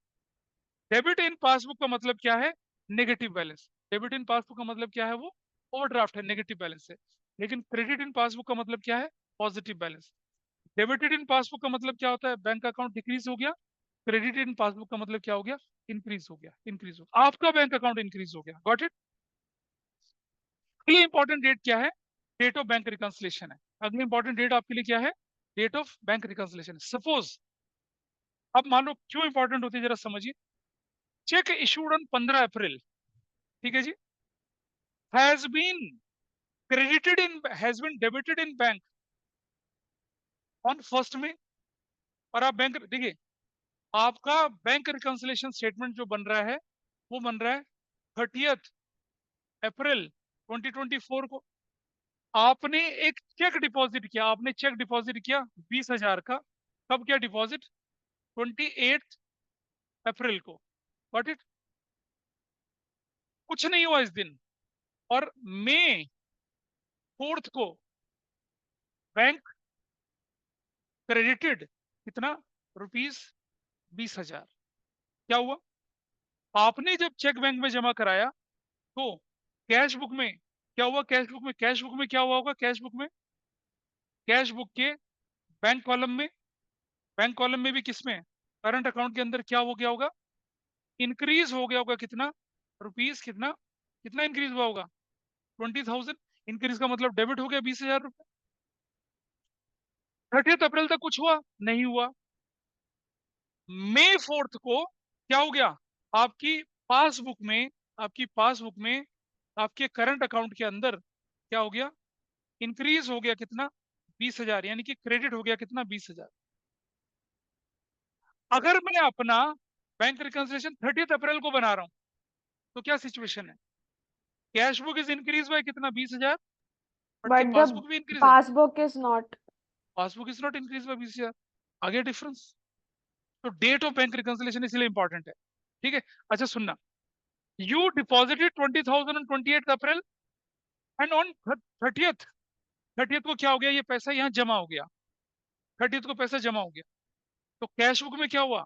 डेबिट इन पासबुक का मतलब क्या है? Negative balance. Debit in passbook का मतलब क्या है? वो ओवरड्राफ्ट है, नेगेटिव बैलेंस है। लेकिन क्रेडिट इन पासबुक का मतलब क्या है? Positive balance. Debited in passbook का मतलब क्या होता है? बैंक अकाउंट डिक्रीज हो गया। क्रेडिट इन पासबुक का मतलब क्या हो गया? इंक्रीज हो गया, इंक्रीज हो गया, आपका बैंक अकाउंट इंक्रीज हो गया। Got it? अगली इंपॉर्टेंट डेट क्या है? डेट ऑफ बैंक रिकंसिलेशन है। अगली इंपॉर्टेंट डेट आपके लिए क्या है? Date of bank reconciliation. Suppose, अब मान लो क्यों इंपॉर्टेंट होती है जरा समझिए। चेक इशूड ऑन 15 अप्रैल, ठीक है जी, has been credited in, has been debited in bank on 1 मई। और आप बैंक देखिए, आपका बैंक रिकंसिलेशन स्टेटमेंट जो बन रहा है वो बन रहा है 30 अप्रैल 2024 को। आपने एक चेक डिपॉजिट किया, आपने चेक डिपॉजिट किया 20,000 का। कब किया डिपॉजिट? 28 अप्रैल को। Got it? कुछ नहीं हुआ इस दिन। और मई 4 को बैंक क्रेडिटेड कितना? ₹20,000। क्या हुआ? आपने जब चेक बैंक में जमा कराया तो कैश बुक में क्या हुआ? कैश बुक में क्या हुआ होगा? कैश बुक के बैंक कॉलम में, बैंक कॉलम में भी किसमें? करंट अकाउंट के अंदर क्या हो गया होगा? इंक्रीज हो गया होगा। कितना? रुपीस कितना? कितना इंक्रीज हुआ होगा? 20,000। इंक्रीज का मतलब डेबिट हो गया 20,000 रुपए। 30 अप्रैल तक कुछ हुआ नहीं हुआ। मई 4 को क्या हो गया? आपकी पासबुक में, आपकी पासबुक में आपके करंट अकाउंट के अंदर क्या हो गया? इंक्रीज हो गया कितना? 20,000, यानी कि क्रेडिट हो गया कितना? 20,000। अगर मैं अपना बैंक रिकंसिलेशन 30 अप्रैल को बना रहा हूं तो क्या सिचुएशन है? Cash book is increase by कितना? 20,000। बट की But the पासबुक भी इंक्रीज है, passbook is not. Passbook is not increase by BCR. आगे डिफरेंस। तो डेट ऑफ बैंक रिकंसिलेशन इसलिए इंपॉर्टेंट है, ठीक है। अच्छा सुनना, you deposited 20,000 on 28 April, and on 30th, 30th को क्या हो गया, ये पैसा यहाँ जमा हो गया, 30th को पैसा जमा हो गया, तो कैश बुक में क्या हुआ,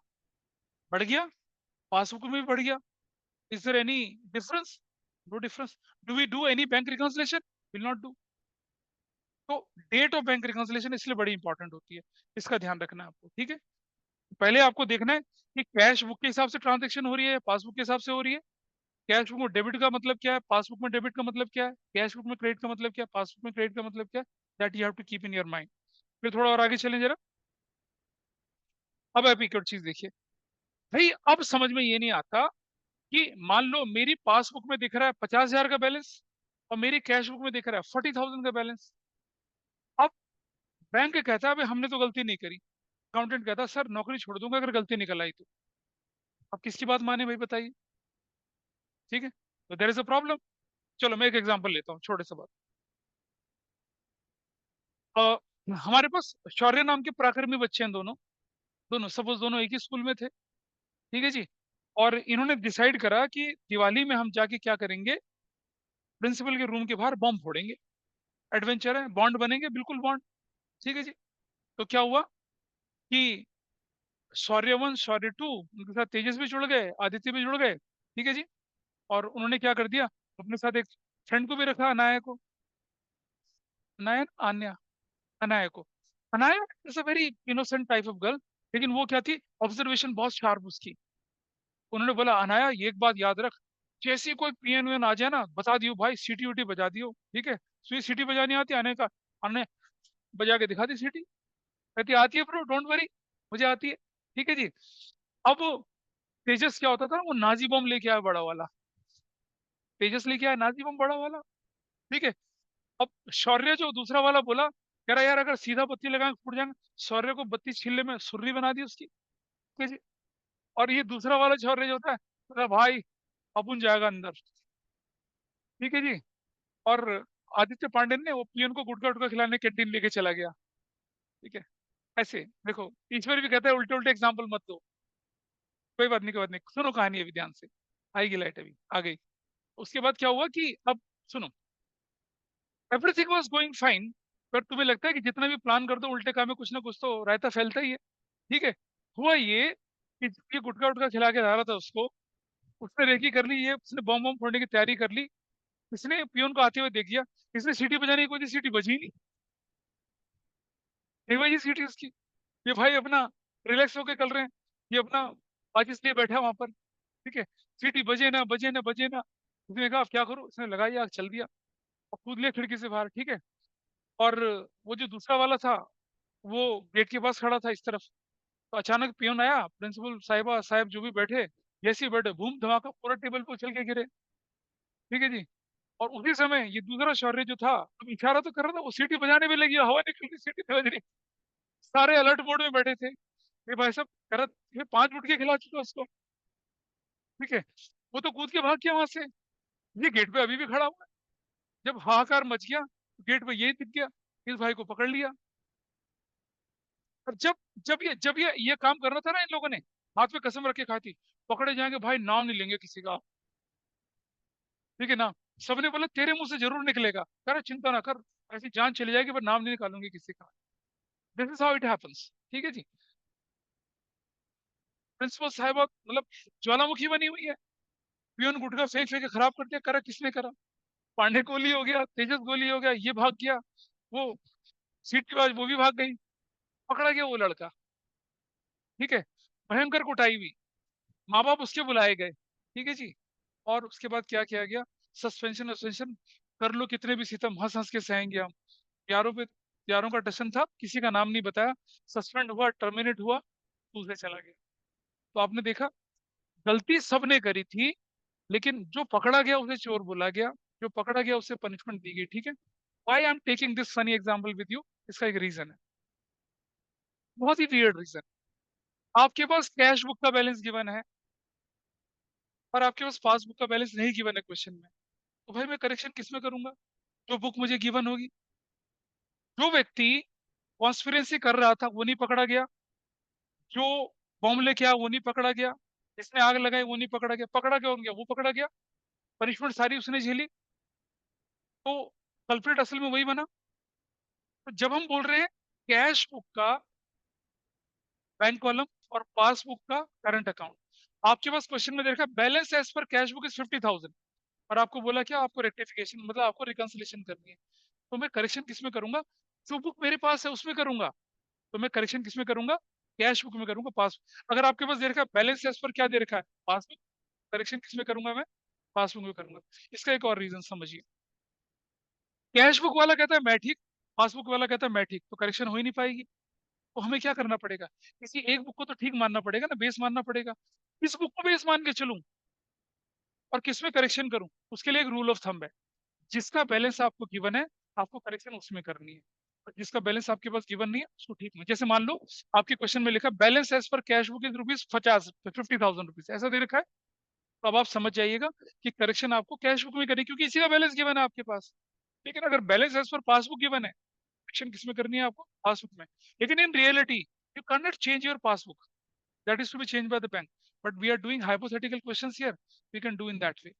बढ़ गया, पासबुक में भी बढ़ गया। Is there any difference? No difference. Do we do any bank reconciliation? Will not do. तो डेट ऑफ बैंक रिकंसिलेशन इसलिए बड़ी इंपॉर्टेंट होती है, इसका ध्यान रखना है आपको, ठीक है। पहले आपको देखना है कि कैश बुक के हिसाब से ट्रांजेक्शन हो रही है, पासबुक के हिसाब से हो रही है। कैश बुक में डेबिट का मतलब क्या है, पासबुक में डेबिट का मतलब क्या है, कैश बुक में क्रेडिट का मतलब क्या है, पासबुक में क्रेडिट का मतलब क्या है, that you have to keep in your mind. फिर थोड़ा और आगे चलें जरा। अब आप एक और चीज देखिए भाई, अब समझ में ये नहीं आता कि मान लो मेरी पासबुक में दिख रहा है 50,000 का बैलेंस, और मेरी कैश बुक में दिख रहा है 40,000 का बैलेंस। अब बैंक कहता है अभी हमने तो गलती नहीं करी, अकाउंटेंट कहता है सर नौकरी छोड़ दूंगा अगर गलती निकल आई तो। अब किसकी बात माने भाई बताइए, ठीक है। तो देयर इज अ प्रॉब्लम। चलो मैं एक एग्जांपल लेता हूँ, छोटे से बात। अ, हमारे पास शौर्य नाम के पराक्रमी बच्चे हैं, दोनों, दोनों सपोज दोनों एक ही स्कूल में थे, ठीक है जी। और इन्होंने डिसाइड करा कि दिवाली में हम जाके क्या करेंगे, प्रिंसिपल के रूम के बाहर बम फोड़ेंगे। एडवेंचर है, बॉन्ड बनेंगे, बिल्कुल बॉन्ड, ठीक है जी। तो क्या हुआ कि शौर्य वन शौर्य टू उनके साथ तेजस भी जुड़ गए, आदित्य भी जुड़ गए, ठीक है जी। और उन्होंने क्या कर दिया, अपने साथ एक फ्रेंड को भी रखा, अनाया को, अनाया, आन्या, अनाया को। Anaya is a very innocent type of girl, लेकिन वो क्या थी, ऑब्जर्वेशन बहुत शार्प उसकी। उन्होंने बोला अनाया ये एक बात याद रख, जैसे कोई पीएन वीएन आ जाए ना बता दियो भाई, सीटी उटी बजा दियो, ठीक है। तो ये सीटी बजानी आती है आने का, हमने बजा के दिखा दी सीटी, कहती आती है ब्रो डोंट वरी, मुझे आती है, ठीक है जी। अब तेजस क्या होता था ना, वो नाजी बम लेके आया बड़ा वाला, तेजस लेके आया नाजी बम बड़ा वाला, ठीक है। अब शौर्य जो दूसरा वाला बोला, कह रहा यार अगर सीधा बत्ती लगाए फूट जाएंगे। शौर्य को बत्ती छीलने में सुर्री बना दी उसकी, ठीक है जी। और ये दूसरा वाला शौर्य जो होता है, बोला, भाई अपुन जाएगा अंदर, ठीक है जी। और आदित्य पांडे ने वो पीएन को गुटखा उटका खिलाने कैंटीन लेके चला गया, ठीक है। ऐसे देखो, ईश्वर भी कहता है उल्टे उल्टे एग्जाम्पल मत दो। कोई बात नहीं, कोई बात नहीं, सुनो कहानी अभी ध्यान से, आएगी लाइट अभी आ गई। उसके बाद क्या हुआ कि अब सुनो, एवरीथिंग वाज गोइंग फाइन। पर तुम्हें लगता है कि जितना भी प्लान कर दो उल्टे काम में कुछ ना कुछ तो रायता फैलता ही है, ठीक है। हुआ ये कि ये गुटखा उटका खिला के जा रहा था उसको, उसने रेकी कर ली, ये उसने बम बम फोड़ने की तैयारी कर ली। इसने पियोन को आते हुए देख लिया, इसने सीटी बजाने की कोई सीटी बजी नहीं, नहीं बजी सीटी उसकी। ये भाई अपना रिलैक्स होके कर रहे हैं, ये अपना बाजिश लिए बैठा वहां पर, ठीक है। सीटी बजे ना बजे ना बजे ना, उसने कहा अब क्या करूं, उसने लगाई आग, चल दिया और कूद लिया खिड़की से बाहर, ठीक है। और वो जो दूसरा वाला था, वो गेट के पास खड़ा था इस तरफ। तो अचानक पियोन आया, प्रिंसिपल साहिबा साहब जो भी बैठे, जैसे ही बैठे बूम धमाका पूरा टेबल पे उछल के गिरे, ठीक है जी। और उसी समय ये दूसरा शौर्य जो था, अब इशारा तो कर रहा था, वो सीटी बजाने में लगी, हवा निकल रही, सीटी नहीं बज रही। सारे अलर्ट मोड में बैठे थे, ये भाई साहब कर, ये 5 मिनट के खिला चुका उसको, ठीक है। वो तो कूद के भाग गया वहां से, ये गेट पे अभी भी खड़ा हुआ है। जब हाहाकार मच गया, गेट पे यही दिख गया, इस भाई को पकड़ लिया। और जब जब ये काम करना था ना इन लोगों ने, हाथ पे कसम रख के खाई थी, पकड़े जाएंगे भाई, नाम नहीं लेंगे किसी का, ठीक है ना। सबने बोला तेरे मुंह से जरूर निकलेगा, कह रहा चिंता ना कर, ऐसी जान चली जाएगी पर नाम नहीं निकालूंगी किसी का। This is how it happens, ठीक है जी। प्रिंसिपल साहिबा मतलब ज्वालामुखी बनी हुई है, पियोन गुटखा फेंक फेंक के खराब कर दिया, करा किसने करा, पांडे गोली हो गया, तेजस गोली हो गया, ये भाग गया, वो सीट बाज वो भी भाग गई, पकड़ा गया वो लड़का, ठीक है। भयंकर कुटाई हुई, माँ बाप उसके बुलाए गए, ठीक है जी। और उसके बाद क्या किया गया, सस्पेंशन सस्पेंशन, कर लो कितने भी सितम, हंस हंस के सहेंगे हम। यारों पे, यारों का टशन था, किसी का नाम नहीं बताया, सस्पेंड हुआ, टर्मिनेट हुआ, दूसरे चला गया। तो आपने देखा, गलती सबने करी थी, लेकिन जो पकड़ा गया उसे चोर बोला गया, जो पकड़ा गया उसे पनिशमेंट दी गई, ठीक है। Why I am taking this funny example with you, इसका एक रीजन है, बहुत ही वियर्ड रीजन। आपके पास कैश बुक का बैलेंस गिवन है, और आपके पास पासबुक का बैलेंस नहीं गिवन है क्वेश्चन में, तो भाई मैं करेक्शन किस में करूंगा, जो बुक मुझे गिवन होगी। जो व्यक्ति कॉन्स्पिरेसी कर रहा था वो नहीं पकड़ा गया, जो बॉम्ब लेके आया वो नहीं पकड़ा गया, जिसने आग लगाई वो नहीं पकड़ा गया। पकड़ा क्यों गया? वो पकड़ा गया, पनिशमेंट सारी उसने झेली, तो कल्प्रिट असल में वही बना। तो जब हम बोल रहे हैं कैश बुक का बैंक कॉलम और पासबुक का करंट अकाउंट, आपके पास क्वेश्चन में देखा balance as per cash book is 50,000, और आपको बोला क्या, आपको रेक्टिफिकेशन मतलब आपको रिकंसिलेशन करनी है। तो मैं करेक्शन किस में करूंगा? जो बुक मेरे पास है उसमें करूंगा। तो मैं करेक्शन किस में करूंगा? कैश बुक में करूंगा, पास। अगर आपके पास दे रखा है बैलेंस एज पर क्या दे रखा है, पासबुक, करेक्शन किस में करूंगा मैं? पासबुक में करूंगा। इसका एक और रीजन समझिए, कैश बुक वाला कहता है मैं ठीक, पासबुक वाला कहता है मैं ठीक, तो करेक्शन हो ही नहीं पाएगी। तो हमें क्या करना पड़ेगा? किसी एक बुक को तो ठीक मानना पड़ेगा ना, बेस मानना पड़ेगा। किस बुक को बेस मान के चलूं और किस में करेक्शन करूं? उसके लिए एक रूल ऑफ थंब है, जिसका बैलेंस आपको गिवन है आपको करेक्शन उसमें करनी है, और जिसका बैलेंस आपके पास गिवन नहीं है उसको ठीक में। जैसे मान लो आपके क्वेश्चन में लिखा balance as per cash book is rupees 50,000 rupees, ऐसा दे रखा है, तो अब आप समझ जाइएगा कि करेक्शन आपको कैश बुक में करनी है, क्योंकि इसी का बैलेंस गिवन है आपके पास। लेकिन अगर balance as per passbook given है, करेक्शन किसमें करनी है आपको? पासबुक में। लेकिन in reality you can not change your passbook, that is to be changed by the bank, but we are doing hypothetical questions here, we can do in that way।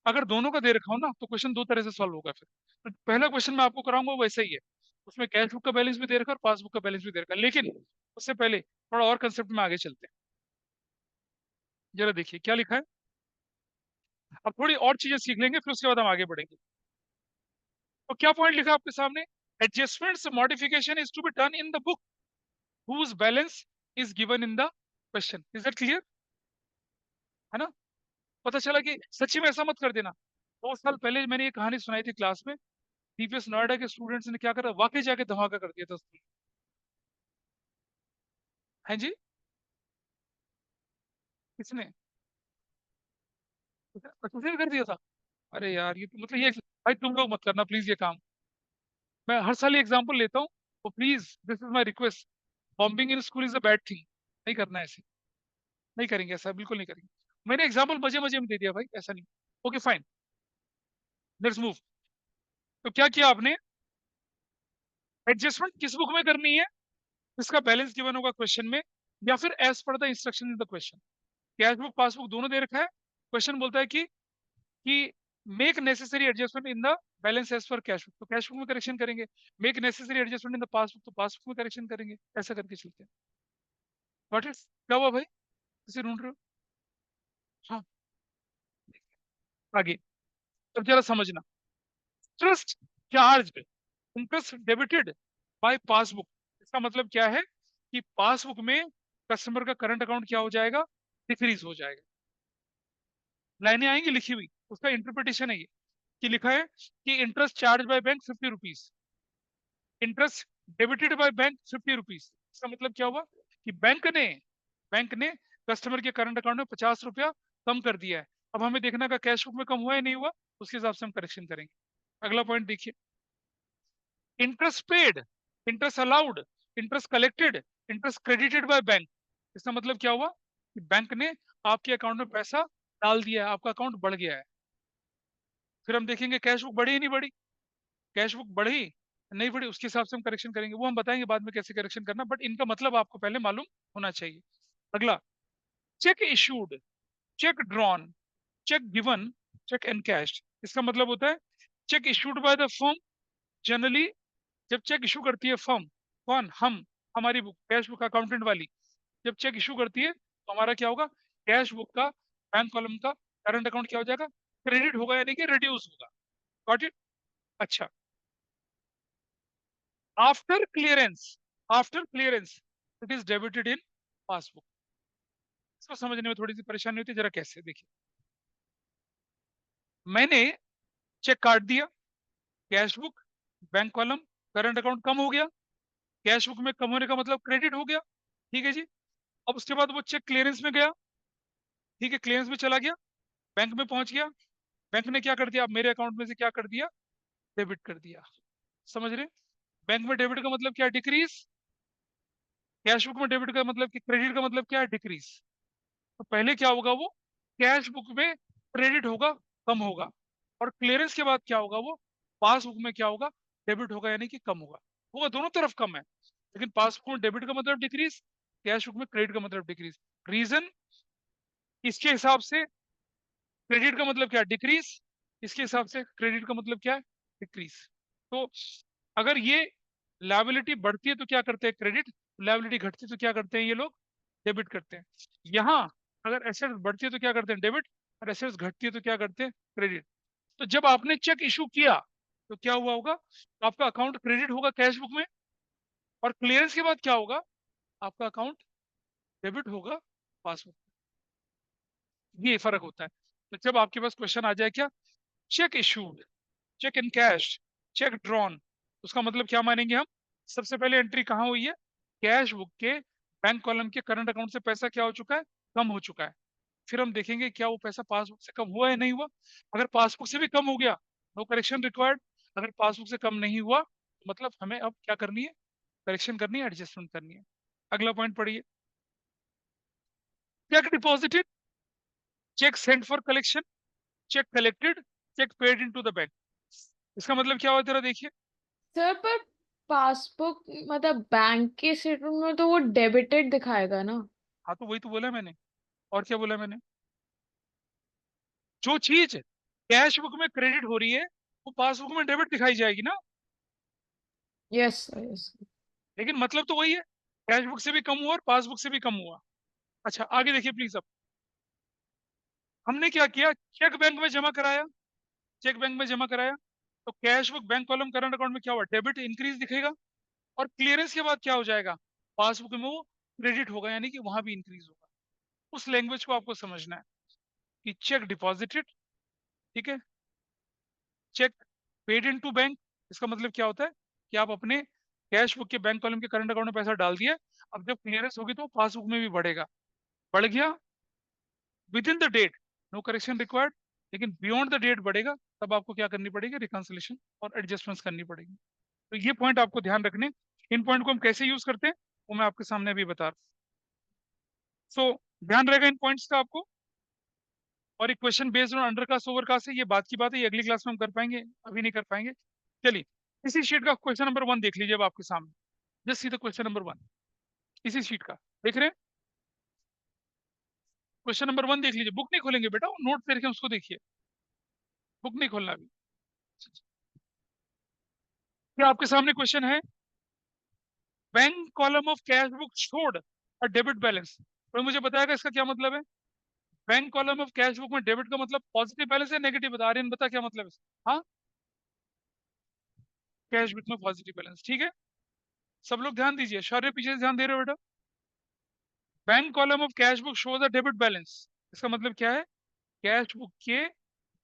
अगर दोनों का दे रखा हो ना तो क्वेश्चन दो तरह से सॉल्व होगा फिर। तो पहला क्वेश्चन मैं आपको कराऊंगा वो वैसा ही है, उसमें कैश बुक का बैलेंस भी दे रखा है और पासबुक का बैलेंस भी दे रखा है। लेकिन उससे पहले थोड़ा और कंसेप्ट में आगे चलते हैं। जरा देखिए क्या लिखा है, अब थोड़ी और चीजें सीख लेंगे फिर उसके बाद हम आगे बढ़ेंगे। तो क्या पॉइंट लिखा है आपके सामने? Adjustments modification is to be done in the book whose balance is given in the question. Is that clear? है ना? पता चला कि सच्ची में ऐसा मत कर देना। 2 साल पहले मैंने ये कहानी सुनाई थी क्लास में, डीपीएस नोएडा के स्टूडेंट्स ने क्या करा, वाकई जाके धमाका कर दिया था स्कूल। है जी? किसने? किसने भी कर दिया था? अरे यार ये तो मतलब ये, भाई तुम लोग मत करना प्लीज ये काम। मैं हर साल ये एग्जाम्पल लेता हूँ, तो please this is my request, bombing in school is a bad thing. नहीं करना है ऐसे, नहीं करेंगे ऐसा, बिल्कुल नहीं करेंगे। मैंने एग्जाम्पल मजे मजे में दे दिया भाई, ऐसा नहीं। Okay fine, let's move. तो क्या किया आपने? एडजस्टमेंट किस बुक में करनी है? इसका बैलेंस गिवन होगा क्वेश्चन में, या फिर as per the instruction in the question. Cash book passbook दोनों दे रखा है, क्वेश्चन बोलता है कि make necessary adjustment in the balance as per cash book, तो कैश बुक में करेक्शन करेंगे। Make necessary adjustment in the passbook, तो पासबुक में करेक्शन करेंगे। ऐसा करके चलते हैं। व्हाट इज, क्या हुआ भाई, किसे ढूंढ रहे हो? हाँ, आगे। अब जरा समझना, interest charge, interest debited bye passbook, इसका मतलब क्या है कि पासबुक में कस्टमर का करंट अकाउंट क्या हो जाएगा? डिक्रीज हो जाएगा। लाइनें आएंगी लिखी हुई, उसका इंटरप्रिटेशन है ये, कि लिखा है कि interest charge by bank 50 rupees, interest debited by bank 50 rupees. इसका मतलब क्या हुआ कि बैंक ने कस्टमर के करंट अकाउंट में 50 रुपया कम कर दिया है। अब हमें देखना का कैश बुक में कम हुआ है नहीं हुआ, उसके हिसाब से हम करेक्शन करेंगे। अगला पॉइंट देखिए, interest paid, interest allowed, interest collected, interest credited by bank. इसका मतलब क्या हुआ कि बैंक ने आपके अकाउंट में पैसा डाल दिया है, आपका अकाउंट बढ़ गया है। फिर हम देखेंगे कैश बुक बढ़ी ही नहीं बढ़ी, कैश बुक बढ़ी नहीं बढ़ी, उसके हिसाब से हम करेक्शन करेंगे। वो हम बताएंगे बाद में कैसे करेक्शन करना, बट इनका मतलब आपको पहले मालूम होना चाहिए। अगला, cheque issued, cheque drawn, cheque given, cheque encashed. इसका मतलब होता है cheque issued by the firm. Generally जब चेक इशू करती है फर्म, कौन? हम, हमारी बुक कैश बुक अकाउंटेंट वाली, जब चेक इशू करती है तो हमारा क्या होगा? कैश बुक का बैंक कॉलम का करंट अकाउंट क्या हो जाएगा? क्रेडिट होगा, यानी कि रिड्यूस होगा। Got it? अच्छा, after clearance, after clearance it is debited in passbook. इसको समझने में थोड़ी सी परेशानी होती है, जरा कैसे देखिए। मैंने चेक काट दिया, cash book, bank column, current account कम हो गया। कैश बुक में कम होने का मतलब क्रेडिट हो गया, ठीक है जी। अब उसके बाद वो चेक क्लियरेंस में गया, ठीक है, क्लियरेंस में चला गया, बैंक में पहुंच गया। बैंक ने क्या कर दिया? अब मेरे अकाउंट में से क्या कर दिया? डेबिट कर दिया। समझ रहे? बैंक में डेबिट का मतलब क्या है? डिक्रीज। कैश बुक में डेबिट का मतलब कि क्रेडिट का मतलब क्या है? डिक्रीज। तो पहले क्या होगा? वो कैश बुक में क्रेडिट होगा, कम होगा, और क्लियरेंस के बाद क्या होगा? वो पासबुक में क्या होगा, डेबिट होगा, यानी कि कम होगा। होगा दोनों तरफ कम है, लेकिन पासबुक में डेबिट का मतलब डिक्रीज, कैश बुक में क्रेडिट का मतलब डिक्रीज। रीजन, इसके हिसाब से क्रेडिट का मतलब क्या है, डिक्रीज, इसके हिसाब से क्रेडिट का मतलब क्या है, डिक्रीज। तो अगर ये लायबिलिटी बढ़ती है तो क्या करते हैं, क्रेडिट, लायबिलिटी घटती है तो क्या करते हैं ये लोग, डेबिट करते हैं। यहाँ अगर एसेट्स बढ़ती है तो क्या करते हैं, डेबिट, और एसेट्स घटती है तो क्या करते हैं, क्रेडिट। तो जब आपने चेक इशू किया तो क्या हुआ होगा, आपका अकाउंट क्रेडिट होगा कैश बुक में, और क्लियरेंस के बाद क्या होगा, आपका अकाउंट डेबिट होगा पासबुक। ये फर्क होता है। तो जब आपके पास क्वेश्चन आ जाए क्या, cheque issued, cheque in cash, cheque drawn, उसका मतलब क्या मानेंगे हम, सबसे पहले एंट्री कहाँ हुई है, कैश बुक के बैंक कॉलम के करंट अकाउंट से पैसा क्या हो चुका है, कम हो चुका है। फिर हम देखेंगे क्या वो पैसा पासबुक से कम हुआ या नहीं हुआ। अगर पासबुक से भी कम हो गया, नो करेक्शन रिक्वायर्ड। अगर पासबुक से कम नहीं हुआ, मतलब हमें अब क्या करनी है, करेक्शन करनी है, एडजस्टमेंट करनी है। अगला पॉइंट पढ़िए, cheque deposited, cheque sent for collection, cheque collected, cheque paid into the bank. इसका मतलब क्या हुआ तेरा, देखिए। सर पर पासबुक मतलब बैंक के स्टेटमेंट में तो वो डेबिटेड दिखाएगा ना। हाँ तो वही तो बोला मैंने, और क्या बोला मैंने, जो चीज कैश बुक में क्रेडिट हो रही है वो पासबुक में डेबिट दिखाई जाएगी ना। Yes sir, yes. लेकिन मतलब तो वही है, कैश बुक से भी कम हुआ और पासबुक से भी कम हुआ। अच्छा आगे देखिए प्लीज। अब हमने क्या किया, चेक बैंक में जमा कराया, चेक बैंक में जमा कराया, तो cash book bank column current account में क्या हुआ, डेबिट इंक्रीज दिखेगा, और क्लियरेंस के बाद क्या हो जाएगा, पासबुक में वो क्रेडिट होगा, यानी कि वहां भी इंक्रीज होगा। उस लैंग्वेज को आपको समझना है कि चेक डिपॉजिटेड, ठीक है, cheque paid in to bank, इसका मतलब क्या होता है कि आप अपने कैश बुक के बैंक कॉलम के करंट अकाउंट में पैसा डाल दिया, अब जब क्लियरेंस होगी तो पासबुक में भी बढ़ेगा, बढ़ गया within the date, no correction required. लेकिन बियॉन्ड द डेट बढ़ेगा, तब आपको क्या करनी पड़ेगी, रिकंसिलेशन और एडजस्टमेंट्स करनी पड़ेगी। तो ये पॉइंट आपको ध्यान रखने। इन पॉइंट को हम कैसे यूज करते हैं वो मैं आपके सामने अभी बता रहा हूँ। सो ध्यान रहेगा इन पॉइंट्स का आपको। और एक question based on undercast overcast है, ये बात की बात है, ये अगली क्लास में हम कर पाएंगे, अभी नहीं कर पाएंगे। चलिए, इसी शीट का क्वेश्चन नंबर 1 देख लीजिए अब आपके सामने, just see the question number 1, इसी शीट का देख रहे हैं। क्वेश्चन नंबर 1 देख लीजिए, बुक नहीं खोलेंगे बेटा, वो नोट करके उसको देखिए, बुक नहीं खोलना अभी। क्या आपके सामने क्वेश्चन है, bank column of cash book showed और डेबिट बैलेंस, तो मुझे बताएगा इसका क्या मतलब है। Bank column of cash book में डेबिट का मतलब पॉजिटिव बैलेंस है, नेगेटिव, बता रहे हैं, बता क्या मतलब है। हाँ, कैश बुक में पॉजिटिव बैलेंस, ठीक है। सब लोग ध्यान दीजिए, शौर्य पीछे से ध्यान दे रहे हो बेटा। Bank column of cash book shows a debit balance, इसका मतलब क्या है, कैश बुक के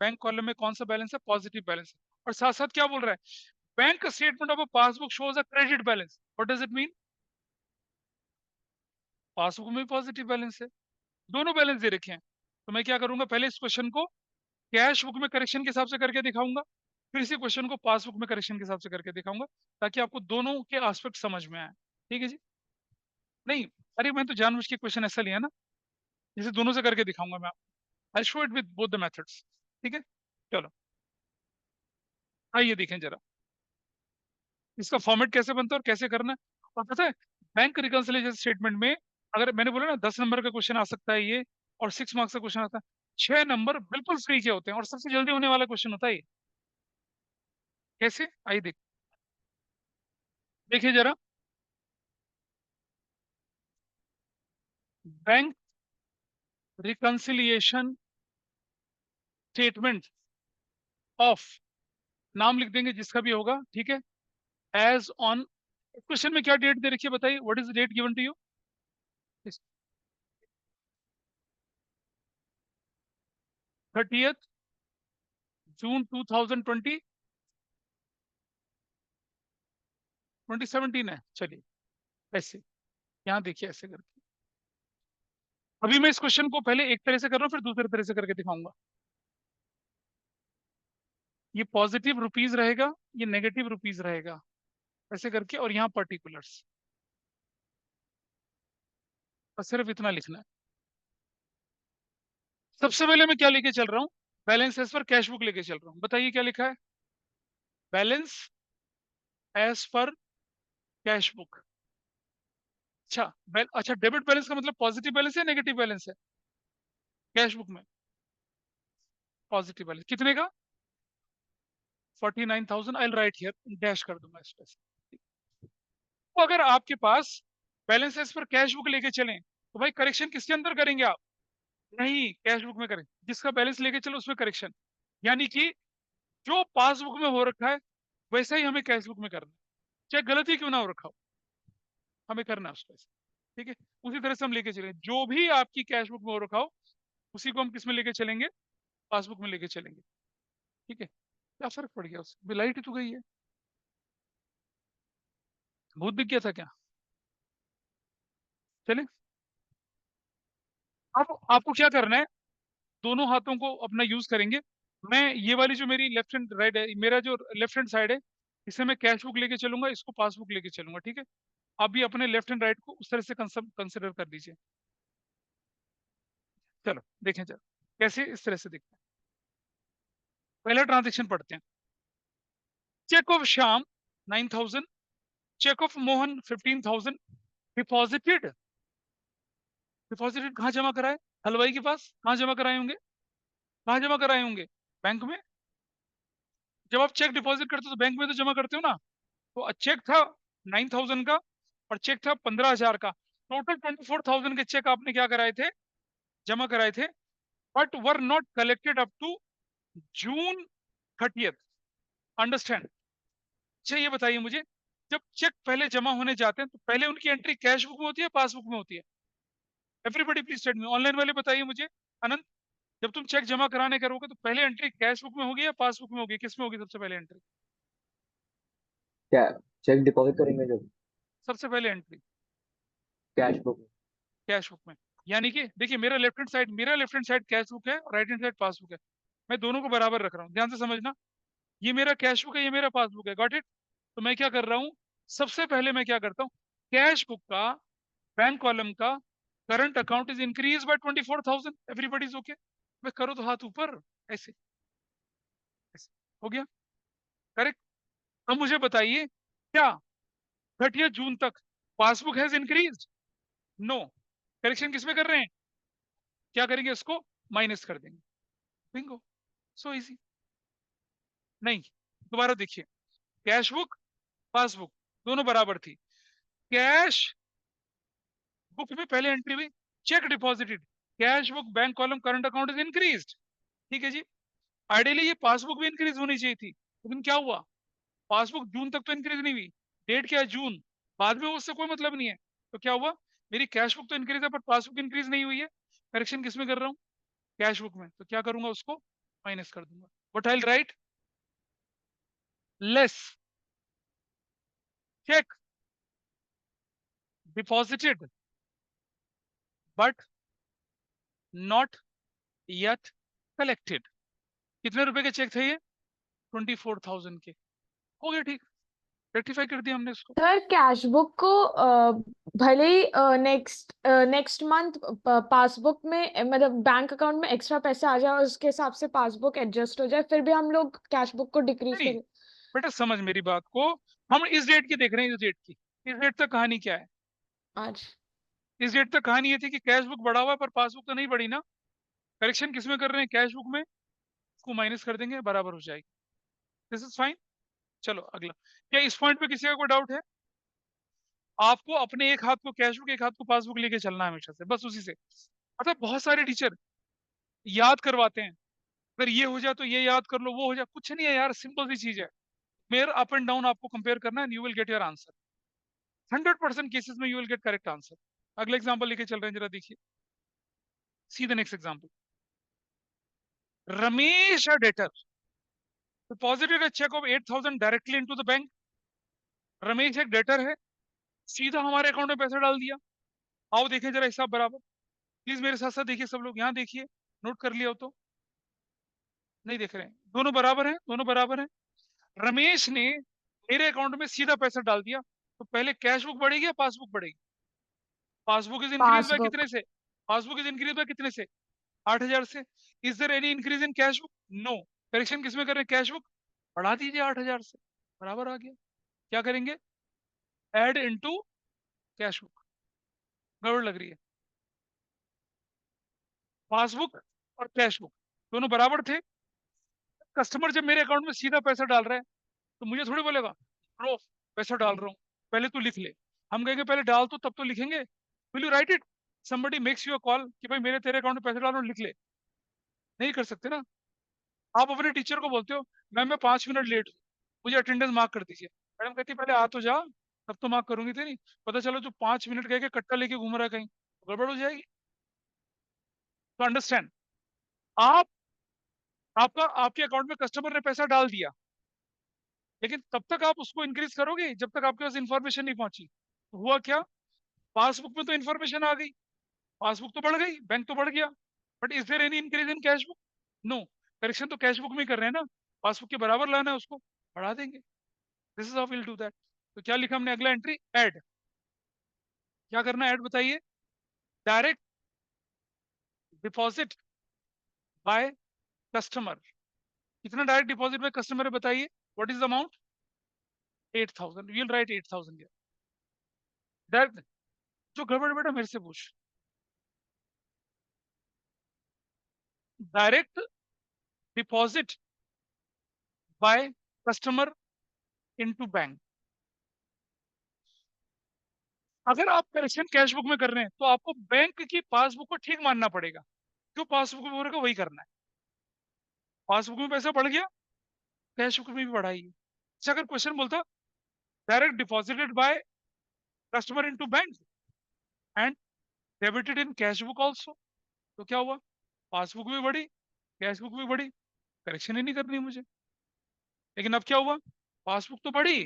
बैंक कॉलम में कौन सा बैलेंस है, पॉजिटिव बैलेंस है। और साथ साथ क्या बोल रहा है, bank statement of a passbook shows a credit balance, what does it mean, passbook में पॉजिटिव बैलेंस है, दोनों बैलेंस दे रखे हैं। तो मैं क्या करूंगा, पहले इस क्वेश्चन को कैश बुक में करेक्शन के हिसाब से करके दिखाऊंगा, फिर इसी क्वेश्चन को पासबुक में करेक्शन के हिसाब से करके दिखाऊंगा, ताकि आपको दोनों के एस्पेक्ट समझ में आए। ठीक है जी। नहीं, अरे मैं तो जानबूझ के क्वेश्चन ऐसा लिया ना, जिसे दोनों से करके दिखाऊंगा मैं आपको, I show it with both the methods. ठीक है, चलो आइए देखें जरा इसका फॉर्मेट कैसे बनता है और कैसे करना है। और पता है, बैंक रिकंसिलिएशन स्टेटमेंट में, अगर मैंने बोला ना 10 नंबर का क्वेश्चन आ सकता है ये, और 6 मार्क्स का क्वेश्चन आता है, 6 नंबर बिल्कुल फ्री के होते हैं, और सबसे जल्दी होने वाला क्वेश्चन होता है ये। कैसे, आइए देखिए जरा, बैंक रिकंसिलिएशन स्टेटमेंट ऑफ, नाम लिख देंगे जिसका भी होगा, ठीक है, एज ऑन, क्वेश्चन में क्या डेट दे रखी है बताइए, what is the date given to you, 30th June 2020, 2017 है। चलिए ऐसे, यहाँ देखिए ऐसे करके, अभी मैं इस क्वेश्चन को पहले एक तरह से कर रहा हूँ, फिर दूसरे तरह से करके दिखाऊंगा। ये पॉजिटिव रुपीज रहेगा, ये नेगेटिव रुपीज रहेगा, ऐसे करके, और यहाँ पर्टिकुलर्स, बस सिर्फ इतना लिखना है। सबसे पहले मैं क्या लेके चल रहा हूँ, balance as per cash book लेके चल रहा हूँ, बताइए क्या लिखा है, balance as per cash book. अच्छा, अच्छा, डेबिट बैलेंस का मतलब पॉजिटिव बैलेंस है नेगेटिव बैलेंस है कैश बुक में? पॉजिटिव बैलेंस कितने का? 49,000। आई राइट हियर, डैश कर दूंगा इस पे। तो अगर आपके पास balance as per cash book लेके चलें तो भाई करेक्शन किसके अंदर करेंगे आप? नहीं, कैश बुक में करें। जिसका बैलेंस लेके चलो उसमें करेक्शन, यानी कि जो पासबुक में हो रखा है वैसा ही हमें कैश बुक में करना है, चाहे गलती क्यों ना हो रखा हो, हमें करना है उसको ऐसे। ठीक है, उसी तरह से हम लेके चलेंगे, जो भी आपकी कैश बुक में हो रखा हो उसी को हम किस में लेके चलेंगे? पासबुक में लेके चलेंगे। ठीक है, क्या फर्क पड़ गया उससे? लाइट ही तो गई है, भूत दिख गया था क्या? चले, अब आपको क्या करना है, दोनों हाथों को अपना यूज करेंगे। मैं ये वाली जो मेरी लेफ्ट हैंड राइट है, मेरा जो लेफ्ट हैंड साइड है, इसे मैं कैश बुक लेके चलूंगा, इसको पासबुक लेके चलूंगा। ठीक है, आप भी अपने लेफ्ट हैंड राइट को उस तरह से कंसिडर कर दीजिए। चलो देखें जरा कैसे इस तरह से दिखता है। पहला ट्रांजेक्शन पढ़ते हैं। Cheque of Shyam 9,000, cheque of Mohan 15,000, deposited. Deposited कहाँ जमा कराए? हलवाई के पास। कहाँ जमा कराए होंगे? कहाँ जमा कराए होंगे? बैंक में। जब आप चेक डिपॉजिट करते हो तो बैंक में तो जमा करते हो ना। तो चेक था 9,000 का और चेक था 15,000 का, टोटल 24,000 के चेक आपने क्या कराए थे? जमा कराए थे, but were not collected up to June 30th। Understand? अच्छा ये बताइए मुझे, जब चेक पहले जमा होने जाते हैं तो पहले उनकी एंट्री कैश बुक में होती है पासबुक में होती है? एवरीबडी प्लीज स्टेट में, ऑनलाइन वाले बताइए मुझे। अनंत, जब तुम चेक जमा कराने करोगे तो पहले एंट्री कैश बुक में होगी या पासबुक में होगी? किस में होगी सबसे पहले एंट्री? क्या चेक डिपॉजिट करेंगे जब? सबसे पहले entry cash book. Cash book में। यानी कि देखिए, मेरा left hand side cash book है और राइट हैंड साइड पासबुक है। मैं दोनों को बराबर रख रहा हूँ, ध्यान से समझना। ये मेरा कैश बुक है, ये मेरा पासबुक है, गॉट इट? तो मैं क्या कर रहा हूँ, सबसे पहले मैं क्या करता हूँ, कैश बुक का बैंक कॉलम का current account is increase bye 24,000। Everybody is okay? मैं करो तो हाथ ऊपर, ऐसे ऐसे, हो गया? करेक्ट। अब मुझे बताइए, क्या 30 जून तक passbook has increase? No. Correction किसमें कर रहे हैं? क्या करेंगे, इसको माइनस कर देंगे। Bingo, so easy. नहीं, दोबारा देखिए, कैश बुक पासबुक दोनों बराबर थी। कैश बुक में पहले एंट्री हुई check deposited, cash book bank column current account is increase. ठीक है जी, आइडियली ये पासबुक भी इंक्रीज होनी चाहिए थी, लेकिन क्या हुआ, पासबुक जून तक तो इंक्रीज नहीं हुई। डेट क्या है? जून। बाद में उससे कोई मतलब नहीं है। तो क्या हुआ, मेरी कैश बुक तो इंक्रीज है पर पासबुक इंक्रीज नहीं हुई है। करेक्शन किसमें कर रहा हूँ? कैश बुक में। तो क्या करूंगा, उसको माइनस कर दूंगा। But I right less check deposited but not yet collected. कितने रुपए के चेक थे ये? 24,000 के। हो गया ठीक, रेक्टिफाई कर दिया हमने इसको। सर कैश बुक को भले ही नेक्स्ट नेक्स्ट मंथ पासबुक में मतलब बैंक अकाउंट में एक्स्ट्रा पैसे आ जाए और उसके हिसाब से पासबुक एडजस्ट हो जाए, फिर भी हम लोग कैश बुक को डिक्रीज नहीं करें। बेटा, समझ मेरी बात को, हम इस डेट की देख रहे हैं, इस डेट की। इस डेट तक कहानी क्या है? आज इस डेट तक कहानी ये थी कि कैश बुक बढ़ा हुआ है पर पासबुक तो नहीं बढ़ी ना। करेक्शन किसमें कर रहे हैं? कैश बुक में। इसको माइनस कर देंगे, बराबर हो जाएगी। This is fine. चलो अगला। क्या इस पॉइंट पे किसी का कोई डाउट है? आपको अपने एक हाथ को कैश बुक, एक हाथ को पासबुक लेके चलना है हमेशा से, बस उसी से। मतलब बहुत सारे टीचर याद करवाते हैं, अगर ये हो जाए तो ये याद कर लो, वो हो जाए, कुछ नहीं है यार, सिंपल सी चीज है। मेयर अप एंड डाउन आपको कंपेयर करना है, you will get your answer. 100% cases में you will get correct answer. अगला एग्जांपल लेके चल रहे हैं, जरा देखिए। See the next example. Ramesh a debtor deposited a cheque of 8,000 directly into the bank. Ramesh एक डेटर है, सीधा हमारे अकाउंट में पैसा डाल दिया। आओ देखें जरा हिसाब बराबर। प्लीज मेरे साथ साथ देखिए, सब लोग यहाँ देखिए, नोट कर लिया हो तो। नहीं देख रहे हैं? दोनों बराबर हैं, दोनों बराबर हैं। रमेश ने मेरे अकाउंट में सीधा पैसा डाल दिया, तो पहले कैश बुक बढ़ेगी या पासबुक बढ़ेगी? पासबुक इज इंक्रीज बाय कितने पासबुक से? पासबुक इज इंक्रीज बाय कितने से? 8,000 से। Is there any increase in cash book? No. Correction किसमें कर रहे हैं? Cash book. बढ़ा दीजिए 8,000 से, बराबर आ गया। क्या करेंगे? Add into cash book. गड़बड़ लग रही है? पासबुक और कैश बुक दोनों बराबर थे। कस्टमर जब मेरे अकाउंट में सीधा पैसा डाल रहा है तो मुझे थोड़ी बोलेगा ब्रो पैसा डाल रहा हूँ, पहले तू लिख ले। हम कहेंगे पहले डाल तो तब तो लिखेंगे। Will you right it? Somebody makes you a call कि भाई मेरे तेरे अकाउंट में पैसा डाल रहा हूँ, लिख ले। नहीं कर सकते ना। आप अपने टीचर को बोलते हो मैम मैं 5 मिनट लेट हूँ, मुझे अटेंडेंस मार्क कर दीजिए। मैडम कहती है पहले आ तो जा, तब तो मार्क करूंगी। थे नहीं पता चलो जो 5 मिनट कह के कट्टा लेके घूम रहा है कहीं, तो गड़बड़ हो जाएगी। तो अंडरस्टैंड, आप आपका आपके अकाउंट में कस्टमर ने पैसा डाल दिया, लेकिन तब तक आप उसको इंक्रीज करोगे जब तक आपके पास इंफॉर्मेशन नहीं पहुंची। तो हुआ क्या? पासबुक में तो इंफॉर्मेशन आ गई, पासबुक तो बढ़ गई, बैंक तो बढ़ गया, but is there any increase in cash book? No. Correction तो कैश बुक में ही कर रहे हैं ना, पासबुक के बराबर लाना है उसको, बढ़ा देंगे। This is how will do that. तो क्या लिखा हमने? अगला एंट्री ऐड। क्या करना है ऐड बताइए? Direct deposit by customer. कितना डायरेक्ट डिपॉजिट बाय कस्टमर है बताइए? What is the amount? 8,000। We will write 8,000। Direct. जो गड़बड़ बेटा मेरे से पूछ। Direct deposit by customer into bank. अगर आप करेक्शन कैश बुक में कर रहे हैं तो आपको बैंक की पासबुक को ठीक मानना पड़ेगा। जो पासबुक में बोलेगा वही करना है। पासबुक में पैसा बढ़ गया, कैश बुक में भी बढ़ाइए। अच्छा अगर क्वेश्चन बोलता direct deposited bye customer into bank and debited in cash book also, तो क्या हुआ? पासबुक भी बढ़ी, कैश बुक भी बढ़ी, करेक्शन ही नहीं करनी मुझे। लेकिन अब क्या हुआ? पासबुक तो बढ़ी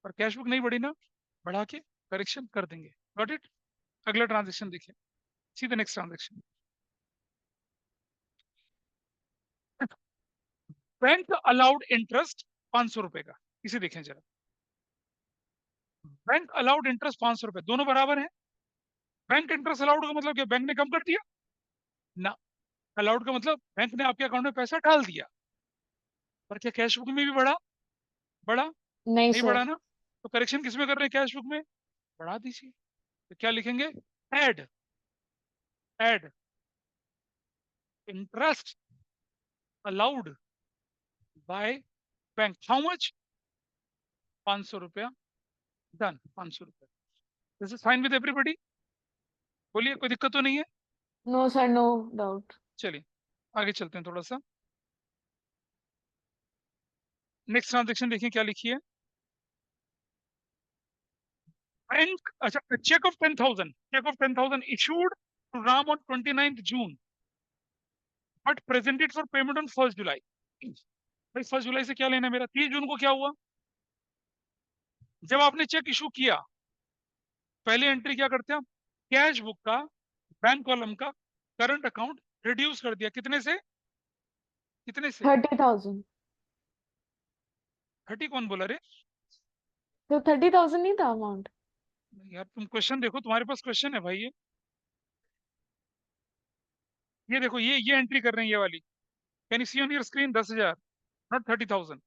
और कैश बुक नहीं बढ़ी ना, बढ़ा के करेक्शन कर देंगे। Got it? अगला ट्रांजेक्शन देखिए, see the next transaction. Bank allowed interest 500 रुपए का। इसे देखें जरा। बैंक अलाउड इंटरेस्ट 500 रुपए, दोनों बराबर है। बैंक इंटरेस्ट अलाउड का मतलब क्या? बैंक ने कम कर दिया ना। अलाउड का मतलब बैंक ने आपके अकाउंट में पैसा डाल दिया। पर क्या कैश बुक में भी बढ़ा? बढ़ा? नहीं नहीं सर। बढ़ा ना। तो करेक्शन किस में कर रहे हैं? कैश बुक में। बढ़ा दीजिए। तो क्या लिखेंगे? Add. Add interest allowed by bank. How much? 500 रुपया। डन। 500 रुपया। This is fine with everybody. बोलिए कोई दिक्कत तो नहीं है? No sir, no doubt. चलिए आगे चलते हैं थोड़ा सा। नेक्स्ट ट्रांजेक्शन देखिए क्या लिखी है। बैंक, अच्छा, cheque of 10,000, cheque of 10,000 issued to Ram on 29th June but presented for payment on 1st July. भाई 1st जुलाई से क्या लेना है मेरा? 30 जून को क्या हुआ? जब आपने चेक इशू किया, पहले एंट्री क्या करते हैं हम? कैश बुक का, बैंक कॉलम का करंट अकाउंट रिड्यूस कर दिया। कितने से? कितने से? 30,000। 30 कौन बोला रे? तो 30,000 नहीं था अमाउंट? यार तुम क्वेश्चन देखो, तुम्हारे पास क्वेश्चन है भाई। ये देखो, ये एंट्री कर रहे हैं ये वाली। Can you see on your screen? 10,000, not 30,000।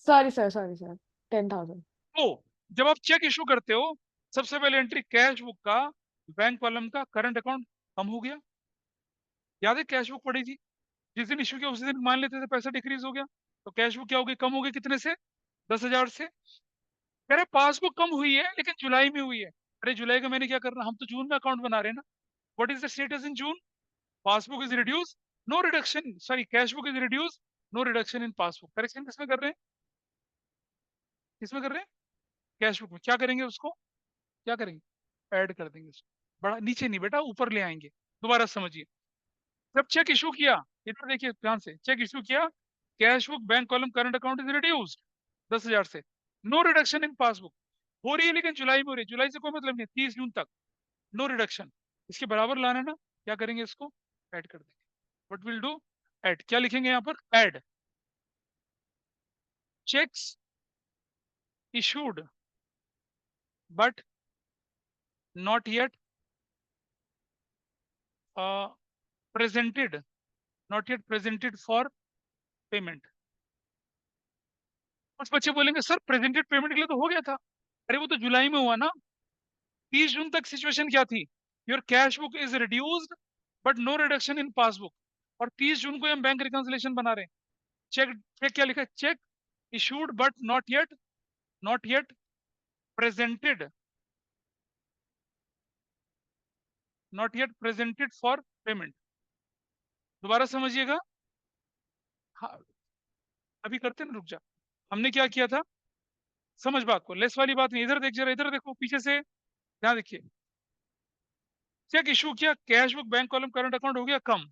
Sorry sir, sorry sir, 10,000। तो जब आप चेक इशू करते हो, सबसे पहले एंट्री कैश बुक का, बैंक कॉलम का करंट अकाउंट कम हो गया। याद है कैश बुक पड़ी थी, जिस दिन इशू किया उसी दिन मान लेते थे पैसा डिक्रीज हो गया। तो कैश बुक क्या हो गई? कम हो गई। कितने से? 10,000 से। कह रहे पासबुक कम हुई है लेकिन जुलाई में हुई है। अरे जुलाई का मैंने क्या करना, हम तो जून में अकाउंट बना रहे हैं ना। What is the status in June? Passbook is reduce, no reduction, sorry cash book is reduce, no reduction in passbook. Correction किसमें कर रहे हैं? किसमें कर रहे हैं? कैश बुक में। क्या करेंगे उसको? क्या करेंगे? ऐड कर देंगे उसको। बड़ा नीचे नहीं बेटा, ऊपर ले आएंगे। दोबारा समझिए। जब चेक इशू किया, इधर देखिए ध्यान से, चेक इशू किया, cash book bank column current account is reduced 10,000 से, नो रिडक्शन इन पासबुक। हो रही है लेकिन जुलाई में हो रही है, जुलाई से कोई मतलब नहीं, 30 जून तक नो रिडक्शन। इसके बराबर लाना है ना। क्या करेंगे? इसको ऐड कर देंगे। What will do? ऐड। क्या लिखेंगे यहाँ पर? Add cheques issued but not yet presented, not yet presented for payment. कुछ बच्चे बोलेंगे सर प्रेजेंटेड पेमेंट के लिए तो हो गया था। अरे वो तो जुलाई में हुआ ना। 30 जून तक सिचुएशन क्या थी? Your cash book is reduced but no reduction in passbook. और 30 जून को हम बैंक रिकंसिलेशन बना रहे हैं। चेक, चेक क्या लिखा है? Cheque issued but not yet presented, not yet presented for payment. दोबारा समझिएगा। हाँ, अभी करते ना, रुक जा। हमने क्या किया था, समझ बात को, लेस वाली बात नहीं। इधर देख जरा, इधर देखो पीछे से, ध्यान देखिए। चेक इशू किया, cash book bank column current account हो गया कम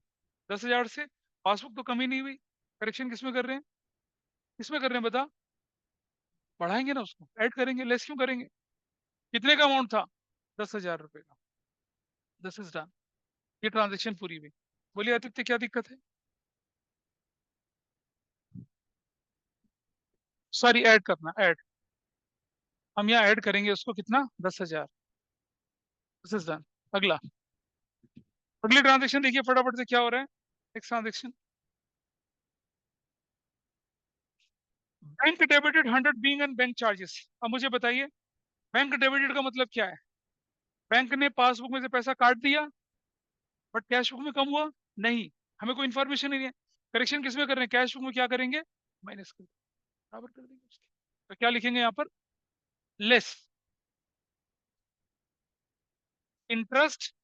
10,000 से, पासबुक तो कम ही नहीं हुई। करेक्शन किसमें कर रहे हैं? किसमें कर रहे हैं बता? बढ़ाएंगे ना उसको, ऐड करेंगे। लेस क्यों करेंगे? कितने का अमाउंट था? 10,000 रुपए का। This is done. ये ट्रांजेक्शन पूरी हुई। बोलिए आदित्य, क्या दिक्कत है? सॉरी, ऐड करना, ऐड। हम यहाँ ऐड करेंगे उसको, कितना? 10,000। This is done. अगला, अगली ट्रांजेक्शन देखिए फटाफट से क्या हो रहा है। Next transaction, bank debited 100 being and bank charges. अब मुझे बताइए, बैंक डेबिटेड का मतलब क्या है? बैंक ने पासबुक में से पैसा काट दिया, बट कैश बुक में कम हुआ नहीं। हमें कोई इन्फॉर्मेशन नहीं है। करेक्शन किसमें कर रहे हैं? कैश बुक में क्या करेंगे? माइनस कर, बराबर कर देंगे उसके। तो क्या लिखेंगे यहाँ पर? Less interest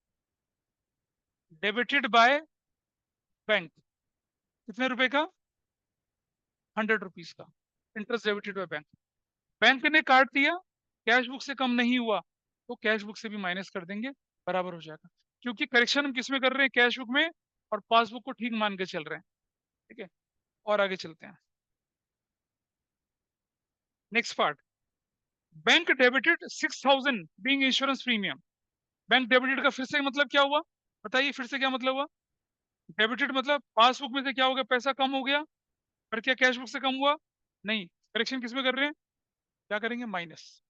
debited by bank. कितने रुपए का? 100 रुपीज का interest debited by bank. Bank ने काट दिया, कैश बुक से कम नहीं हुआ, तो कैश बुक से भी माइनस कर देंगे, बराबर हो जाएगा। क्योंकि करेक्शन हम किसमें कर रहे हैं? कैश बुक में। और पासबुक को ठीक मान के चल रहे हैं। ठीक है, और आगे चलते हैं। Next part, bank debited 6,000 being insurance premium. Bank debited का फिर से मतलब क्या हुआ? बताइए फिर से क्या मतलब हुआ? डेबिटेड मतलब पासबुक में से क्या हो गया? पैसा कम हो गया। पर क्या कैश बुक से कम हुआ? नहीं। करेक्शन किसमें कर रहे हैं? क्या करेंगे? Minus,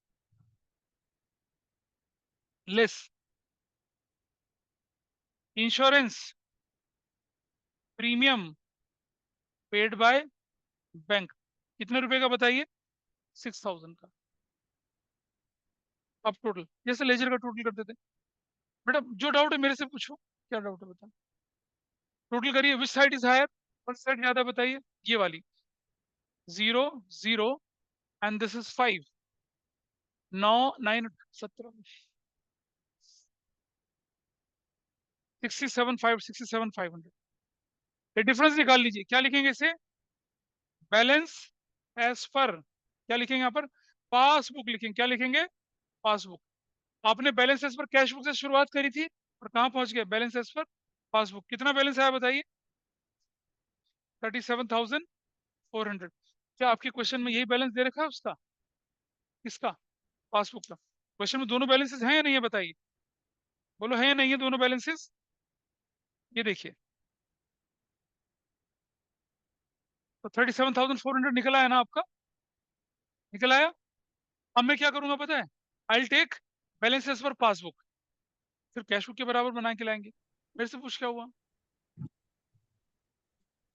less insurance premium paid by bank. कितने रुपए का बताइए? 6,000 का। अब टोटल, जैसे लेजर का टोटल करते थे। बेटा जो डाउट है मेरे से पूछो, क्या डाउट है बता। टोटल करिए, विच साइड इज हायर, कौन साइड ज्यादा बताइए? ये वाली। 0 0 एंड दिस इज 5। 9 9 17 67 5 67 500। ये डिफरेंस निकाल लीजिए। क्या लिखेंगे इसे? बैलेंस एज पर, क्या लिखेंगे यहाँ पर? पासबुक लिखेंगे। क्या लिखेंगे? पासबुक। आपने balance as per cash book से शुरुआत करी थी, और कहाँ पहुंच गए? Balance as per passbook. कितना बैलेंस आया बताइए? 37,400। क्या आपके क्वेश्चन में यही बैलेंस दे रखा है उसका? किसका? पासबुक का। क्वेश्चन में दोनों बैलेंसेस हैं या नहीं है बताइए? बोलो है या नहीं है दोनों बैलेंसेस? ये देखिए, तो 37,400 निकल आया ना आपका? निकल आया। अब मैं क्या करूंगा पता है? I take balances per passbook, फिर कैश बुक के बराबर बना के लाएंगे। मेरे से पूछ क्या हुआ?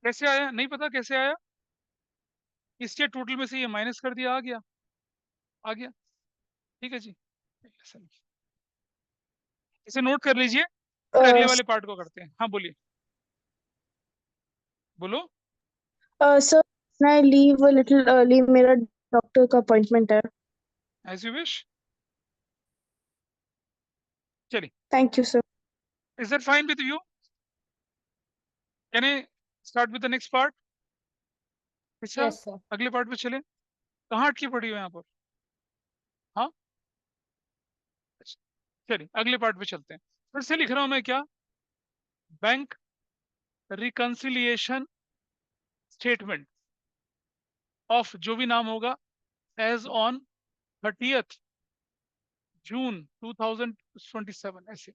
कैसे आया? नहीं पता कैसे आया? इसके टोटल में से ये माइनस कर दिया, आ गया, आ गया। ठीक है जी, इसे नोट कर लीजिए। फिर अगले वाले पार्ट को करते हैं। हाँ बोलिए, बोलो। Sir, can I leave a little early? मेरा डॉक्टर का अपॉइंटमेंट है। As you wish. चलिए, thank you sir. Is that fine with you? Can I start with the next part? अच्छा, यस सर। अगले पार्ट पे चले। कहाँ अटकी पड़ी हो यहाँ पर? हाँ, अच्छा, चलिए अगले पार्ट पे चलते हैं। फिर से लिख रहा हूं मैं, क्या? बैंक रिकंसिलिएशन स्टेटमेंट ऑफ, जो भी नाम होगा, एज ऑन 30th जून 2027, ऐसे।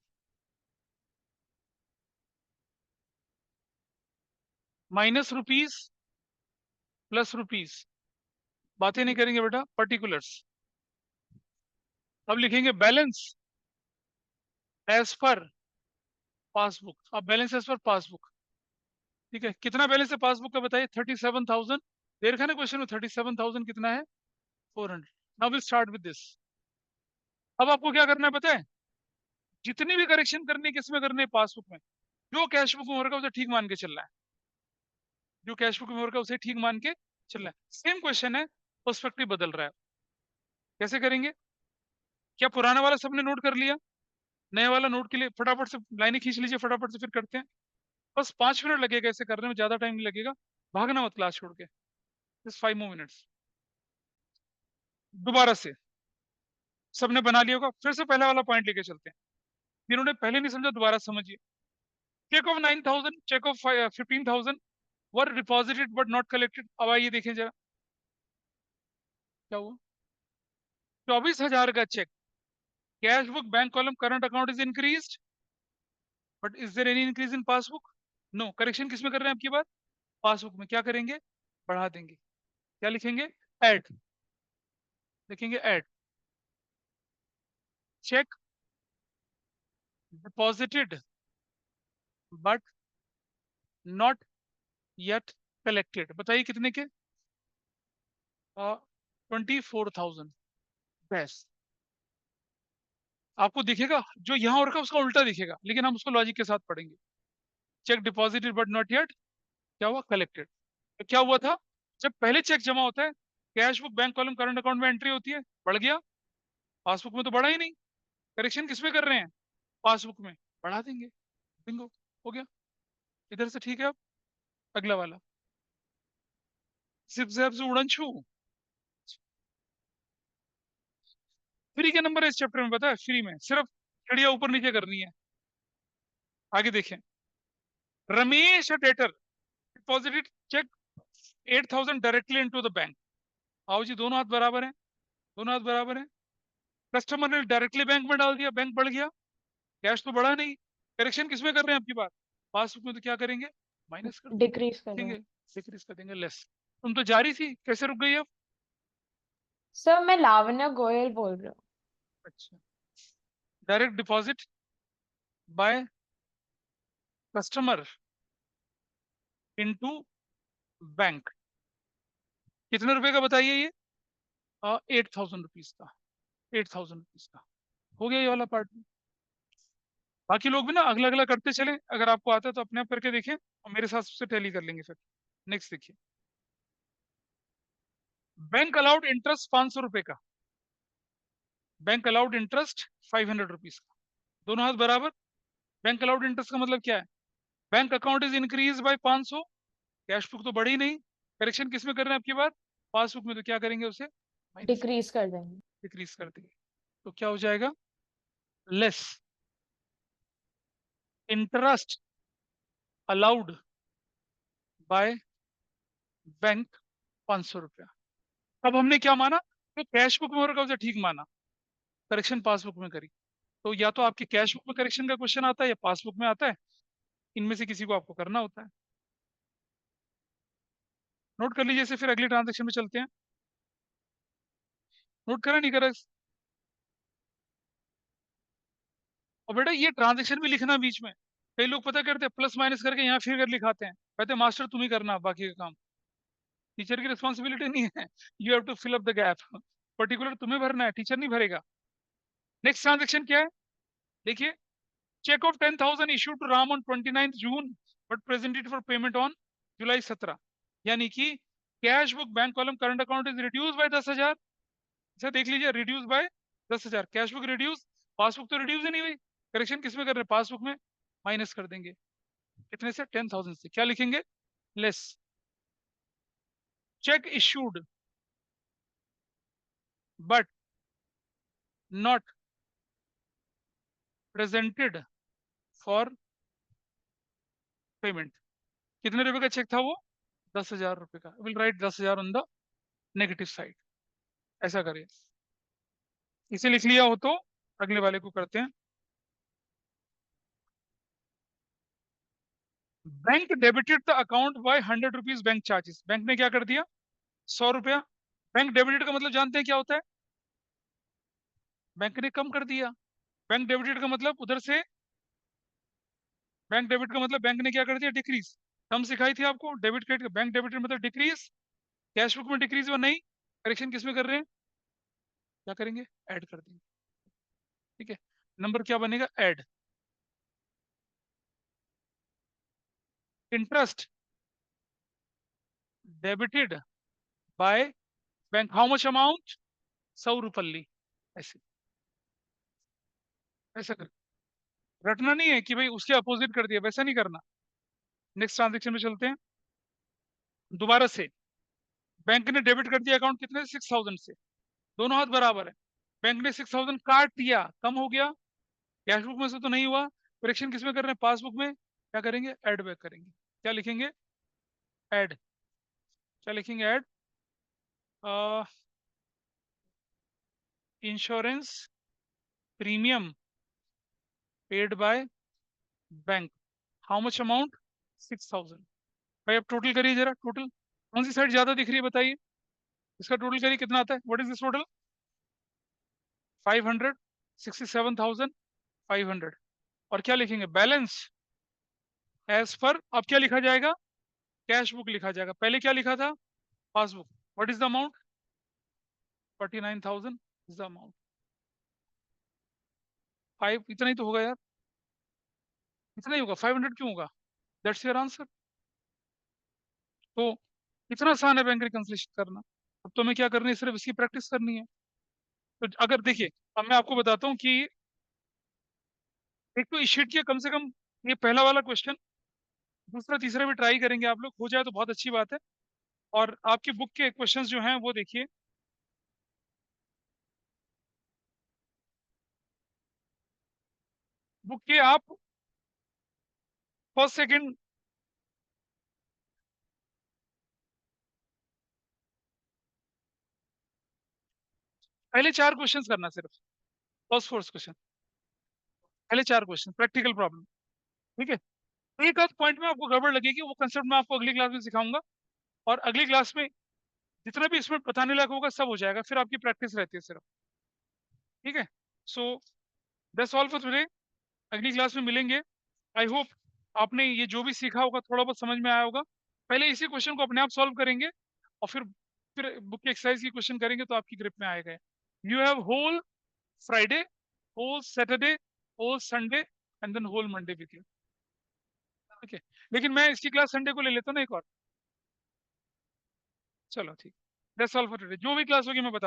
माइनस रुपीज प्लस रुपीज, बातें नहीं करेंगे बेटा, पर्टिकुलर्स। अब लिखेंगे बैलेंस एज पर पासबुक। अब बैलेंस एज पर पासबुक, ठीक है। कितना बैलेंस है पासबुक का बताइए? 37,400। देर खाने क्वेश्चन में 37,000 कितना है 400। Now will start with this. अब आपको क्या करना है पता है, जितनी भी करेक्शन करनी है किसमें करनी है, पासबुक में। जो कैश बुक में हो रखा है उसे ठीक मान के चलना है, जो कैश बुक में हो रखा है उसे ठीक मान के चलना है। सेम क्वेश्चन है, पर्सपेक्टिव बदल रहा है। कैसे करेंगे, क्या पुराना वाला सबने नोट कर लिया, नया वाला नोट के लिए फटाफट से लाइनें खींच लीजिए, फटाफट से फिर करते हैं। बस 5 मिनट लगेगा ऐसे करने में, ज्यादा टाइम नहीं लगेगा। भागना मत क्लास छोड़ के, जस्ट 5 more minutes। दोबारा से सबने बना लिया होगा, फिर से पहला वाला पॉइंट लेके चलते हैं। जिन्होंने पहले नहीं समझा दोबारा समझिए। Cheque of 9,000, cheque of 15,000 were deposited but not collected. अब आइए देखें जरा क्या हुआ। 24,000 का चेक, cash book bank column current account is increase, but is there any increase in passbook? No. Correction किसमें कर रहे हैं आपकी बात, पासबुक में। क्या करेंगे, बढ़ा देंगे। क्या लिखेंगे, ऐड, लिखेंगे add. Check deposited but not yet collected. बताइए कितने के, 24,000। बस आपको दिखेगा जो यहाँ और का उसका उल्टा दिखेगा, लेकिन हम उसको लॉजिक के साथ पढ़ेंगे। Check deposited but not yet क्या हुआ, कलेक्टेड। तो क्या हुआ था, जब पहले चेक जमा होता है, cash book bank column current account में एंट्री होती है, बढ़ गया। पासबुक में तो बढ़ा ही नहीं। करेक्शन किसमें कर रहे हैं, पासबुक में, बढ़ा देंगे। बिंगो, हो गया। इधर से ठीक है। अब अगला वाला, जिप जैप से उड़न छू। फ्री के नंबर इस चैप्टर में पता है, फ्री में सिर्फ चिड़िया ऊपर नीचे करनी है। आगे देखें, Ramesh debtor deposited cheque 8,000 directly into the bank. आओ जी, दोनों हाथ बराबर हैं, दोनों हाथ बराबर हैं। कस्टमर ने डायरेक्टली बैंक में डाल दिया, बैंक बढ़ गया, कैश तो बढ़ा नहीं। करेक्शन किसमें कर रहे हैं आपकी बात, पासबुक में। तो क्या करेंगे, माइनस कर डिक्रीज कर देंगे, देंगे। डिक्रीज कर देंगे, लेस। तुम तो जारी थी, कैसे रुक गई अब? सर मैं लावण्य गोयल बोल रही हूँ। अच्छा, direct deposit by customer into bank, कितने रुपए का बताइए ये, 8,000 रुपीज का, 8,000 रुपीज का। हो गया ये वाला पार्ट। बाकी लोग भी ना अगला अगला करते चले, अगर आपको आता है तो अपने आप करके देखें, और मेरे साथ उससे टैली कर लेंगे फिर। नेक्स्ट देखिए, बैंक अलाउड इंटरेस्ट 500 रुपए का, बैंक अलाउड इंटरेस्ट 500 रुपीज का, दोनों हाथ बराबर। बैंक अलाउड इंटरेस्ट का मतलब क्या है, bank account is increase bye 500, cash book तो बढ़ी नहीं। करेक्शन किस में कर रहे हैं आपकी बात, पासबुक में। तो क्या करेंगे उसे, माइनस, डिक्रीज कर देंगे। डिक्रीज कर देंगे। तो क्या हो जाएगा, less interest allowed by bank 500 रुपया। अब हमने क्या माना, तो कैश बुक में हो रखा उसे ठीक माना, करेक्शन पासबुक में करी। तो या तो आपकी कैश बुक में करेक्शन का क्वेश्चन आता है या पासबुक में आता है, इनमें से किसी को आपको करना होता है। नोट कर लीजिए इसे, फिर अगली ट्रांजेक्शन में चलते हैं। नोट करा नहीं करा? और बेटा ये ट्रांजेक्शन भी लिखना बीच में। कई लोग पता करते हैं प्लस माइनस करके यहाँ फिर कर लिखाते हैं, कहते हैं मास्टर तुम ही करना बाकी का काम, टीचर की रिस्पॉन्सिबिलिटी नहीं है। You have to fill up the gap, particular तुम्हें भरना है, टीचर नहीं भरेगा। नेक्स्ट ट्रांजेक्शन क्या है, देखिए, cheque of 10,000 issue to Ram on 29 June but presented for payment on July 17। यानी कि cash book bank column current account is reduce by 10,000। अच्छा देख लीजिए, reduce by 10,000, cash book reduce, passbook तो रिड्यूस ही नहीं हुई। करेक्शन किसमें कर रहे हैं, पासबुक में, माइनस कर देंगे। कितने से, 10,000 से। क्या लिखेंगे, less. Check issued but not presented for payment. कितने रुपए का चेक था वो, 10,000 रुपए का। Will write 10,000 on the negative side. ऐसा करिए, इसे लिख लिया हो तो अगले वाले को करते हैं। Bank debited the account by 100 rupees bank charges. Bank ने क्या कर दिया, 100 रुपया। बैंक डेबिटेड का मतलब जानते हैं क्या होता है, बैंक ने कम कर दिया। बैंक डेबिटेड का मतलब उधर से, बैंक डेबिट का मतलब बैंक ने क्या कर दिया, डिक्रीज। कम सिखाई थी आपको, डेबिट क्रेडिट का। बैंक डेबिटेड मतलब डिक्रीज, कैश बुक में डिक्रीज हुआ नहीं, करेक्शन किस में कर रहे हैं, क्या करेंगे, ऐड कर देंगे। ठीक है, नंबर क्या बनेगा, add. Interest debited bye bank, how much amount, 100 रुपल्ली, ऐसे ऐसा कर, रटना नहीं है कि भाई उसके अपोजिट कर दिया, वैसा नहीं करना। नेक्स्ट ट्रांजेक्शन में चलते हैं। दोबारा से बैंक ने डेबिट कर दिया अकाउंट कितने, 6000 से, दोनों हाथ बराबर है। बैंक ने 6000 काट दिया, कम हो गया, कैश बुक में से तो नहीं हुआ, करेक्शन किस में कर रहे हैं, पासबुक में, क्या करेंगे, ऐड बैक करेंगे। क्या लिखेंगे, ऐड। क्या लिखेंगे, add insurance premium paid by bank, how much amount, 6000। भाई अब टोटल करिए जरा, टोटल कौन सी साइड ज्यादा दिख रही है बताइए, इसका टोटल करिए कितना आता है, व्हाट इज दिस टोटल, 500, 67,500। और क्या लिखेंगे, बैलेंस एज पर, अब क्या लिखा जाएगा, कैश बुक लिखा जाएगा, पहले क्या लिखा था, passbook. What is the amount, 49,000 is the amount. 5 इतना ही तो होगा यार, इतना ही होगा, 500 क्यों होगा, दैट्स योर आंसर। तो इतना आसान है बैंक रिकंसिलिएशन करना। अब तो हमें क्या करनी है, सिर्फ इसकी प्रैक्टिस करनी है। तो अगर देखिए, अब मैं आपको बताता हूँ कि एक तो इस शीट के कम से कम ये पहला वाला क्वेश्चन, दूसरा तीसरा भी ट्राई करेंगे आप लोग, हो जाए तो बहुत अच्छी बात है। और आपकी बुक के क्वेश्चंस जो हैं वो देखिए, बुक के आप फर्स्ट सेकंड, पहले 4 क्वेश्चंस करना, सिर्फ फर्स्ट फोर्थ क्वेश्चन, पहले 4 क्वेश्चन प्रैक्टिकल प्रॉब्लम। ठीक है, एक आध पॉइंट में आपको गड़बड़ लगेगी, वो कंसेप्ट मैं आपको अगली क्लास में सिखाऊंगा। और अगली क्लास में जितना भी इसमें बताने लायक होगा सब हो जाएगा, फिर आपकी प्रैक्टिस रहती है सिर्फ। ठीक है, so that's all for today, अगली क्लास में मिलेंगे। आई होप आपने ये जो भी सीखा होगा थोड़ा बहुत समझ में आया होगा। पहले इसी क्वेश्चन को अपने आप सॉल्व करेंगे, और फिर बुक की एक्सरसाइज की क्वेश्चन करेंगे, तो आपकी ग्रिप में आएगा। You have whole Friday, whole Saturday, whole Sunday, and then whole Monday with you. ठीक है, लेकिन मैं इसकी क्लास संडे को ले लेता हूँ ना एक और। चलो ठीक, दैट्स ऑल फॉर टुडे, जो भी क्लास होगी मैं बता